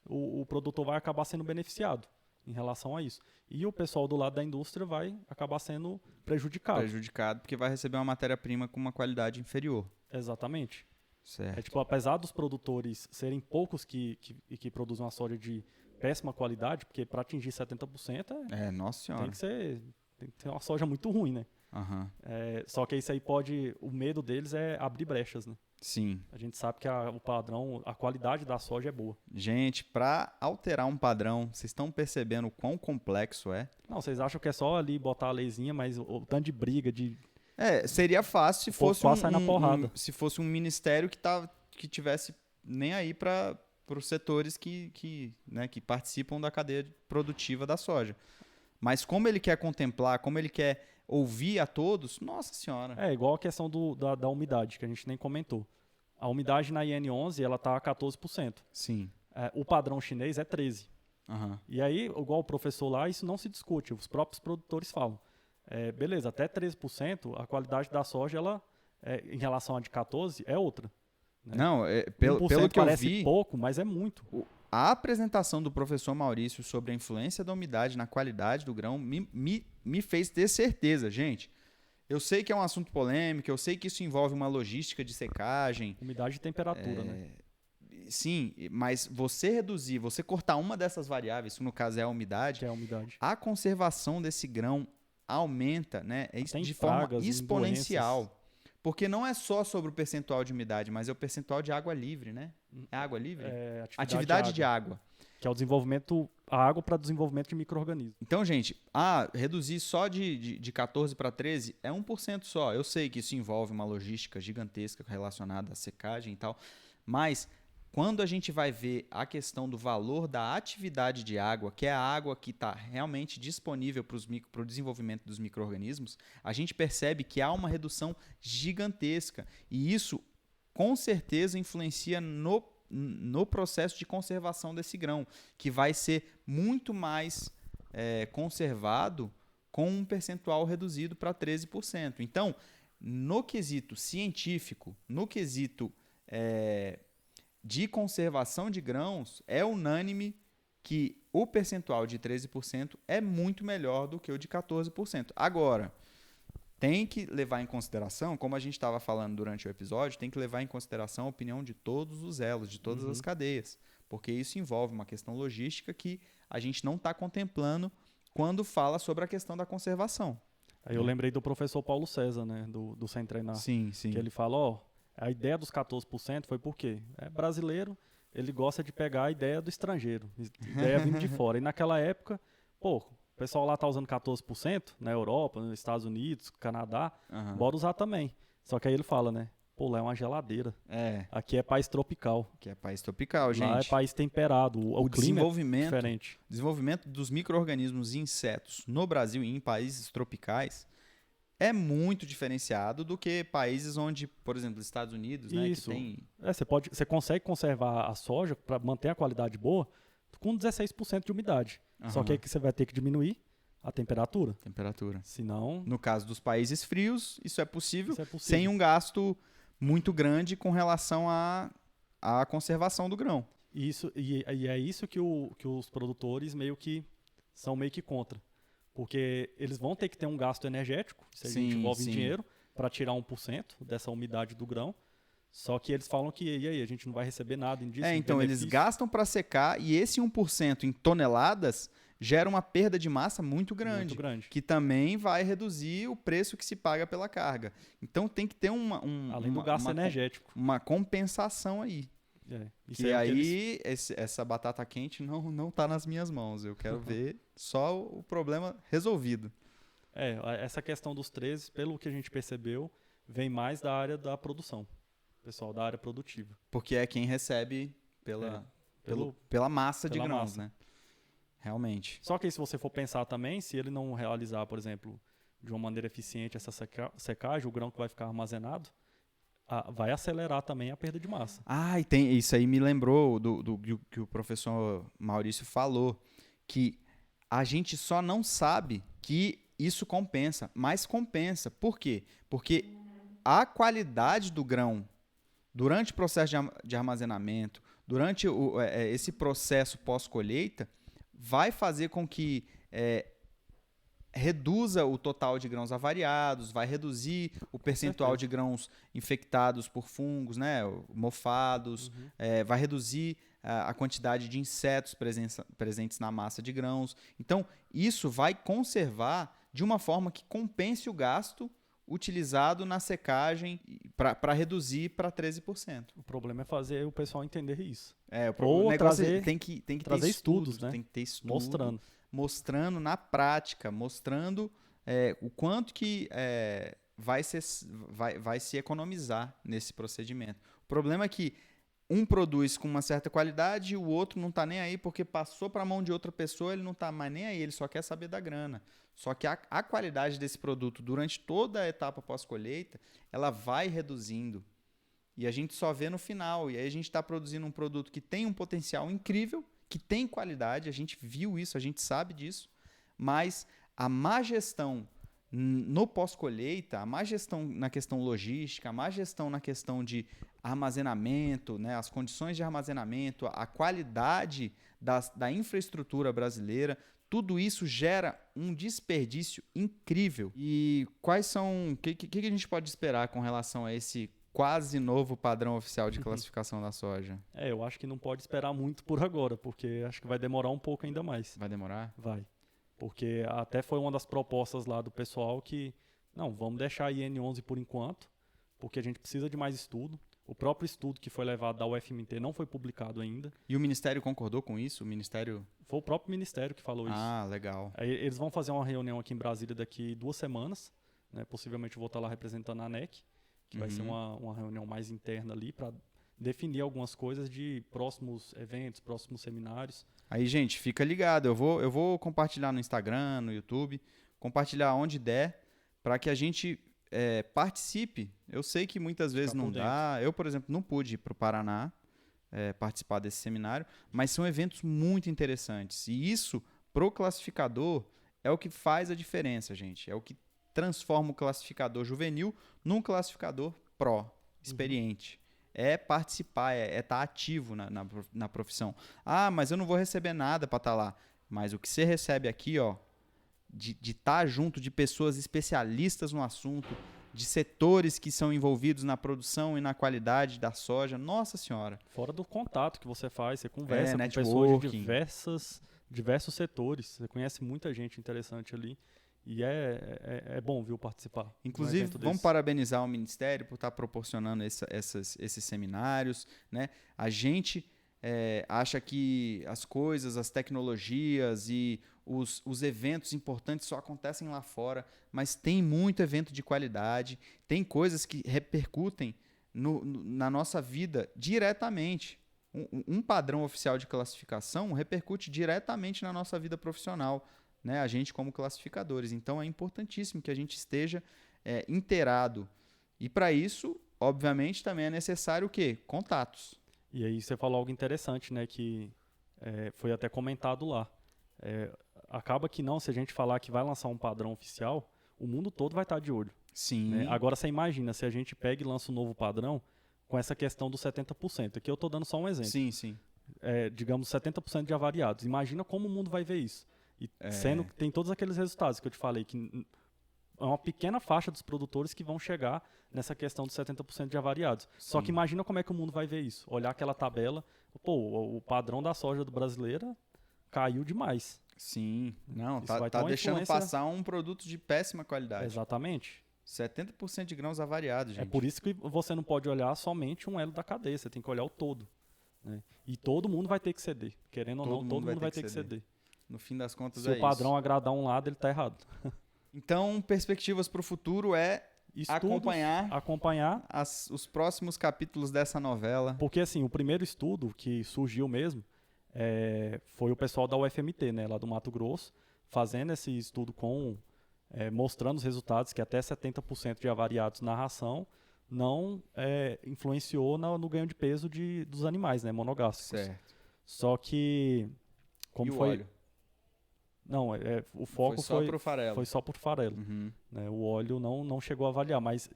o produtor vai acabar sendo beneficiado em relação a isso. E o pessoal do lado da indústria vai acabar sendo prejudicado. Prejudicado porque vai receber uma matéria-prima com uma qualidade inferior. Exatamente. Certo. Tipo, apesar dos produtores serem poucos que produzem uma soja de péssima qualidade, porque para atingir 70% Nossa senhora. tem que ser uma soja muito ruim, né? Aham. Só que isso aí o medo deles é abrir brechas, né? Sim. A gente sabe que o padrão, a qualidade da soja é boa. Gente, para alterar um padrão, vocês estão percebendo o quão complexo é? Não, vocês acham que é só ali botar a leizinha, mas o tanto de briga, Seria fácil se fosse quase sai na porrada. se fosse um ministério que tivesse nem aí para os setores que participam da cadeia produtiva da soja. Mas como ele quer contemplar, como ele quer ouvir a todos, nossa senhora. É igual a questão da umidade, que a gente nem comentou. A umidade na IN11, ela está a 14%. Sim. O padrão chinês é 13%. Aham. E aí, igual o professor lá, isso não se discute. Os próprios produtores falam. Beleza, até 13%, a qualidade da soja, ela, em relação à de 14%, é outra. Né? Não, pelo que eu parece vi, pouco, mas é muito. a apresentação do professor Maurício sobre a influência da umidade na qualidade do grão me fez ter certeza, gente. Eu sei que é um assunto polêmico, eu sei que isso envolve uma logística de secagem. Umidade e temperatura, né? Sim, mas você cortar uma dessas variáveis, que no caso é a umidade, Que é a umidade. a conservação desse grão aumenta, né? Tem De forma pragas, exponencial. Porque não é só sobre o percentual de umidade, mas é o percentual de água livre, né? É água livre? Atividade de água. Que é o desenvolvimento, a água para desenvolvimento de micro-organismos. Então, gente, reduzir só de 14 para 13 é 1% só. Eu sei que isso envolve uma logística gigantesca relacionada à secagem e tal, mas quando a gente vai ver a questão do valor da atividade de água, que é a água que está realmente disponível para o desenvolvimento dos micro-organismos, a gente percebe que há uma redução gigantesca. E isso, com certeza, influencia no processo de conservação desse grão, que vai ser muito mais conservado com um percentual reduzido para 13%. Então, no quesito científico, no quesito de conservação de grãos, é unânime que o percentual de 13% é muito melhor do que o de 14%. Agora, tem que levar em consideração, como a gente estava falando durante o episódio, tem que levar em consideração a opinião de todos os elos, de todas as cadeias, porque isso envolve uma questão logística que a gente não está contemplando quando fala sobre a questão da conservação. Aí eu lembrei do professor Paulo César, né, do Sem Treinar. Sim, sim. Que ele fala, a ideia dos 14% foi por quê? Brasileiro, ele gosta de pegar a ideia do estrangeiro, ideia vindo de fora. E naquela época, o pessoal lá tá usando 14%, na Europa, nos Estados Unidos, Canadá, bora usar também. Só que aí ele fala, né, lá é uma geladeira. Aqui é país tropical. Aqui é país tropical, gente. Lá é país temperado, o clima é diferente. O desenvolvimento dos micro-organismos e insetos no Brasil e em países tropicais é muito diferenciado do que países onde, por exemplo, Estados Unidos, né, Isso. que tem... Você consegue conservar a soja para manter a qualidade boa com 16% de umidade. Só que aí que você vai ter que diminuir a temperatura. Senão... No caso dos países frios, isso é possível sem um gasto muito grande com relação à conservação do grão. E é isso que os produtores são meio que contra. Porque eles vão ter que ter um gasto energético, se a gente envolve em dinheiro, para tirar 1% dessa umidade do grão. Só que eles falam que, e aí, a gente não vai receber nada disso. Então eles gastam para secar e esse 1% em toneladas gera uma perda de massa muito grande, que também vai reduzir o preço que se paga pela carga. Então tem que ter além do gasto energético, uma compensação aí. E aí essa batata quente não está nas minhas mãos. Eu quero ver só o problema resolvido. Essa questão dos 13, pelo que a gente percebeu, vem mais da área da produção. Pessoal da área produtiva. Porque é quem recebe pela massa de grãos, né? Realmente. Só que aí, se você for pensar também, se ele não realizar, por exemplo, de uma maneira eficiente essa secagem, o grão que vai ficar armazenado, vai acelerar também a perda de massa. E tem isso aí me lembrou do que o professor Maurício falou, que a gente só não sabe que isso compensa, mas compensa. Por quê? Porque a qualidade do grão durante o processo de armazenamento, durante esse processo pós-colheita, vai fazer com que reduza o total de grãos avariados, vai reduzir o percentual de grãos infectados por fungos, né, mofados, vai reduzir a quantidade de insetos presentes na massa de grãos. Então, isso vai conservar de uma forma que compense o gasto utilizado na secagem para reduzir para 13%. O problema é fazer o pessoal entender isso. O negócio tem que trazer ter estudos, né? Tem que ter estudo, mostrando na prática, mostrando o quanto que vai se economizar nesse procedimento. O problema é que um produz com uma certa qualidade e o outro não está nem aí porque passou para a mão de outra pessoa, ele não está mais nem aí, ele só quer saber da grana. Só que a qualidade desse produto durante toda a etapa pós-colheita, ela vai reduzindo. E a gente só vê no final. E aí a gente está produzindo um produto que tem um potencial incrível, que tem qualidade, a gente viu isso, a gente sabe disso, mas a má gestão no pós-colheita, a má gestão na questão logística, a má gestão na questão de armazenamento, né, as condições de armazenamento, a qualidade da infraestrutura brasileira, tudo isso gera um desperdício incrível. E quais são... O que a gente pode esperar com relação a esse quase novo padrão oficial de classificação da soja? Eu acho que não pode esperar muito por agora, porque acho que vai demorar um pouco ainda mais. Vai demorar? Vai. Porque até foi uma das propostas lá do pessoal que, não, vamos deixar a IN11 por enquanto, porque a gente precisa de mais estudo. O próprio estudo que foi levado da UFMT não foi publicado ainda. E o Ministério concordou com isso? O Ministério... Foi o próprio Ministério que falou isso. Legal. Aí eles vão fazer uma reunião aqui em Brasília daqui 2 semanas. Né? Possivelmente eu vou estar lá representando a ANEC, que vai ser uma reunião mais interna ali para definir algumas coisas de próximos eventos, próximos seminários. Aí, gente, fica ligado. Eu vou compartilhar no Instagram, no YouTube, compartilhar onde der, para que a gente participe. Eu sei que muitas vezes não dá. Eu, por exemplo, não pude ir para o Paraná participar desse seminário, mas são eventos muito interessantes. E isso, pro classificador, é o que faz a diferença, gente. É o que transforma o classificador juvenil num classificador pró, experiente. É participar, é estar ativo na profissão. Mas eu não vou receber nada para estar lá. Mas o que você recebe aqui, ó, de estar junto de pessoas especialistas no assunto, de setores que são envolvidos na produção e na qualidade da soja, nossa senhora. Fora do contato que você faz, você conversa com pessoas de diversos setores, você conhece muita gente interessante ali. E é bom, viu, participar. Inclusive, vamos parabenizar o Ministério por estar proporcionando esses seminários, né? A gente acha que as coisas, as tecnologias e os eventos importantes só acontecem lá fora, mas tem muito evento de qualidade, tem coisas que repercutem na nossa vida diretamente. Um padrão oficial de classificação repercute diretamente na nossa vida profissional, né, a gente como classificadores. Então, é importantíssimo que a gente esteja inteirado. E, para isso, obviamente, também é necessário o quê? Contatos. E aí você falou algo interessante, né, que foi até comentado lá. Acaba que não, se a gente falar que vai lançar um padrão oficial, o mundo todo vai estar de olho. Sim. Né? Agora, você imagina, se a gente pega e lança um novo padrão com essa questão dos 70%. Aqui eu estou dando só um exemplo. Sim, sim. Digamos, 70% de avariados. Imagina como o mundo vai ver isso. E sendo que tem todos aqueles resultados que eu te falei, que é uma pequena faixa dos produtores que vão chegar nessa questão dos 70% de avariados. Só que imagina como é que o mundo vai ver isso. Olhar aquela tabela, o padrão da soja do brasileira caiu demais. Sim, não, Isso vai ter tá uma deixando influência- passar um produto de péssima qualidade. Exatamente. 70% de grãos avariados, gente. É por isso que você não pode olhar somente um elo da cadeia, você tem que olhar o todo. Né? E todo mundo vai ter que ceder. Querendo ou não, todo mundo vai ter que ceder. No fim das contas Se é o padrão isso. agradar um lado, ele está errado. Então, perspectivas para o futuro é Estudos, acompanhar. os próximos capítulos dessa novela. Porque assim, o primeiro estudo que surgiu mesmo foi o pessoal da UFMT, né, lá do Mato Grosso, fazendo esse estudo mostrando os resultados que até 70% de avariados na ração não influenciou no ganho de peso dos animais, né, monogástricos. Certo. Só que como E o foi óleo? Não, o foco só pro farelo. foi só por farelo. Uhum. Né? O óleo não chegou a avaliar, mas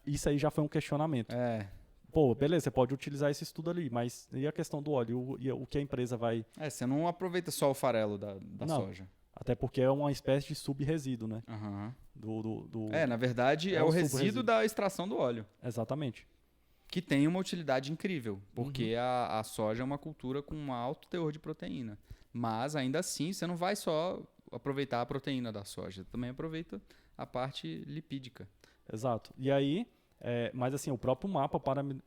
isso aí já foi um questionamento. É. Pô, beleza, você pode utilizar esse estudo ali, mas e a questão do óleo? E o que a empresa vai... Você não aproveita só o farelo da Não. soja. Até porque é uma espécie de subresíduo, né? Aham. Do... Na verdade, É é um o resíduo subresíduo. da extração do óleo. Exatamente. Que tem uma utilidade incrível, porque Uhum. a soja é uma cultura com um alto teor de proteína. Mas, ainda assim, você não vai só aproveitar a proteína da soja, você também aproveita a parte lipídica. Exato. E aí, mas assim, o próprio mapa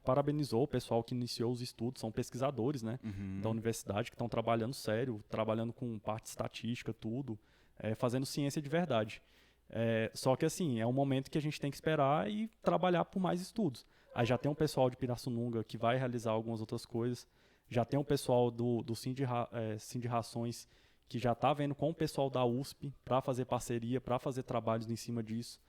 parabenizou o pessoal que iniciou os estudos, são pesquisadores, né? Da universidade que estão trabalhando sério, trabalhando com parte estatística, tudo, fazendo ciência de verdade. Só que assim, é um momento que a gente tem que esperar e trabalhar por mais estudos. Aí já tem um pessoal de Pirassununga que vai realizar algumas outras coisas, já tem um pessoal do Sind Rações que já está vendo com o pessoal da USP para fazer parceria, para fazer trabalhos em cima disso,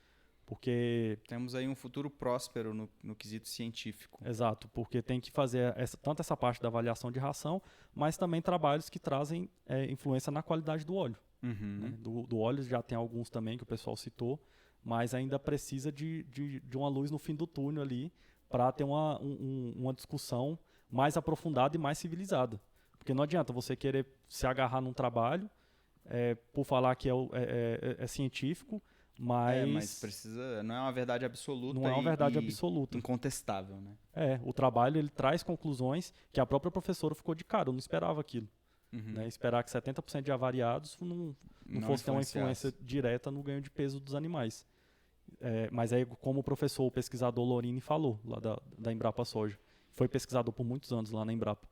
porque... Temos aí um futuro próspero no quesito científico. Exato, porque tem que fazer tanto essa parte da avaliação de ração, mas também trabalhos que trazem influência na qualidade do óleo. Uhum. Né? Do óleo já tem alguns também que o pessoal citou, mas ainda precisa de uma luz no fim do túnel ali para ter uma discussão mais aprofundada e mais civilizada. Porque não adianta você querer se agarrar num trabalho por falar que é científico, Mas precisa, não é uma verdade absoluta. Não é uma verdade absoluta. Incontestável, né? O trabalho ele traz conclusões que a própria professora ficou de cara, eu não esperava aquilo. Uhum. Né? Esperar que 70% de avariados não fosse ter uma influência direta no ganho de peso dos animais. Mas aí, como o pesquisador Lorini falou, lá da Embrapa Soja, foi pesquisador por muitos anos lá na Embrapa,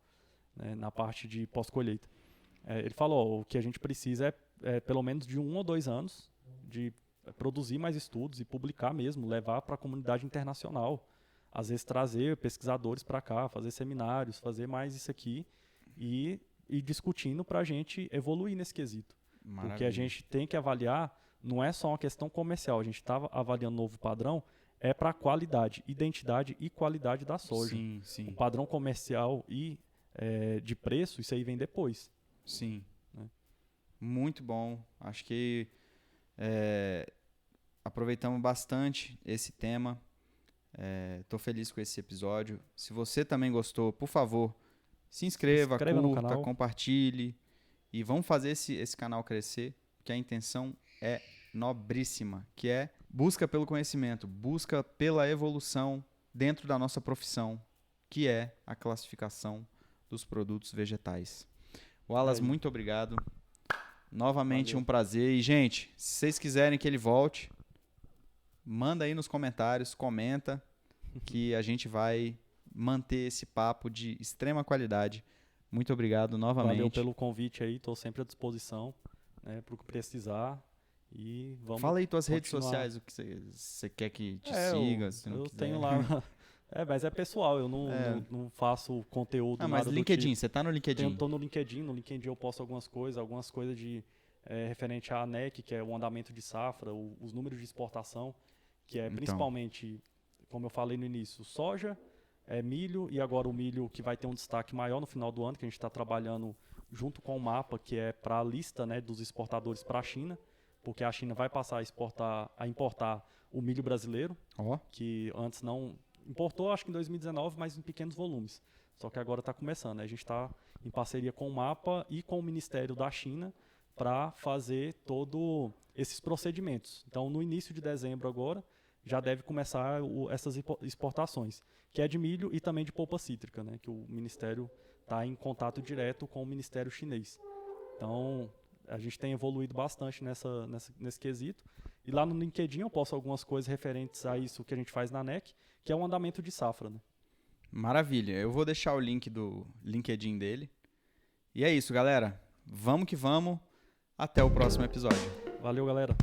né, na parte de pós-colheita. Ele falou, o que a gente precisa é pelo menos de 1 ou 2 anos de produzir mais estudos e publicar mesmo, levar para a comunidade internacional. Às vezes trazer pesquisadores para cá, fazer seminários, fazer mais isso aqui e discutindo para a gente evoluir nesse quesito. Maravilha. Porque a gente tem que avaliar, não é só uma questão comercial, a gente está avaliando um novo padrão, para a qualidade, identidade e qualidade da soja. Sim, sim. O padrão comercial e de preço, isso aí vem depois. Sim. Né? Muito bom. Acho que aproveitamos bastante esse tema. Estou feliz com esse episódio. Se você também gostou, por favor, se inscreva no curta, canal. compartilhe. E vamos fazer esse canal crescer, porque a intenção é nobríssima, que é busca pelo conhecimento, busca pela evolução dentro da nossa profissão, que é a classificação dos produtos vegetais. Wallace, muito obrigado. Novamente Valeu. um prazer. E, gente, se vocês quiserem que ele volte, manda aí nos comentários, comenta, que a gente vai manter esse papo de extrema qualidade. Muito obrigado novamente. Valeu pelo convite aí, estou sempre à disposição, né, para o que precisar. E vamos Fala aí tuas redes continuar. sociais, o que você quer que te siga, se não eu quiser. tenho lá. Mas é pessoal, eu não faço conteúdo. Ah, mas nada do LinkedIn, tipo. você tá no LinkedIn? Estou no LinkedIn. No LinkedIn eu posto algumas coisas de referente à ANEC, que é o andamento de safra, os números de exportação, que é Então. principalmente, como eu falei no início, soja, milho, e agora o milho que vai ter um destaque maior no final do ano, que a gente está trabalhando junto com o mapa, que é para a lista, né, dos exportadores para a China, porque a China vai passar a importar o milho brasileiro, Ó, que antes não importou, acho que em 2019, mas em pequenos volumes. Só que agora está começando. A gente está em parceria com o MAPA e com o Ministério da China para fazer todos esses procedimentos. Então, no início de dezembro agora, já deve começar essas exportações, que é de milho e também de polpa cítrica, né, que o Ministério está em contato direto com o Ministério chinês. Então, a gente tem evoluído bastante nesse quesito. E lá no LinkedIn eu posto algumas coisas referentes a isso que a gente faz na NEC, que é o andamento de safra. Né? Maravilha. Eu vou deixar o link do LinkedIn dele. E é isso, galera. Vamos que vamos. Até o próximo episódio. Valeu, galera.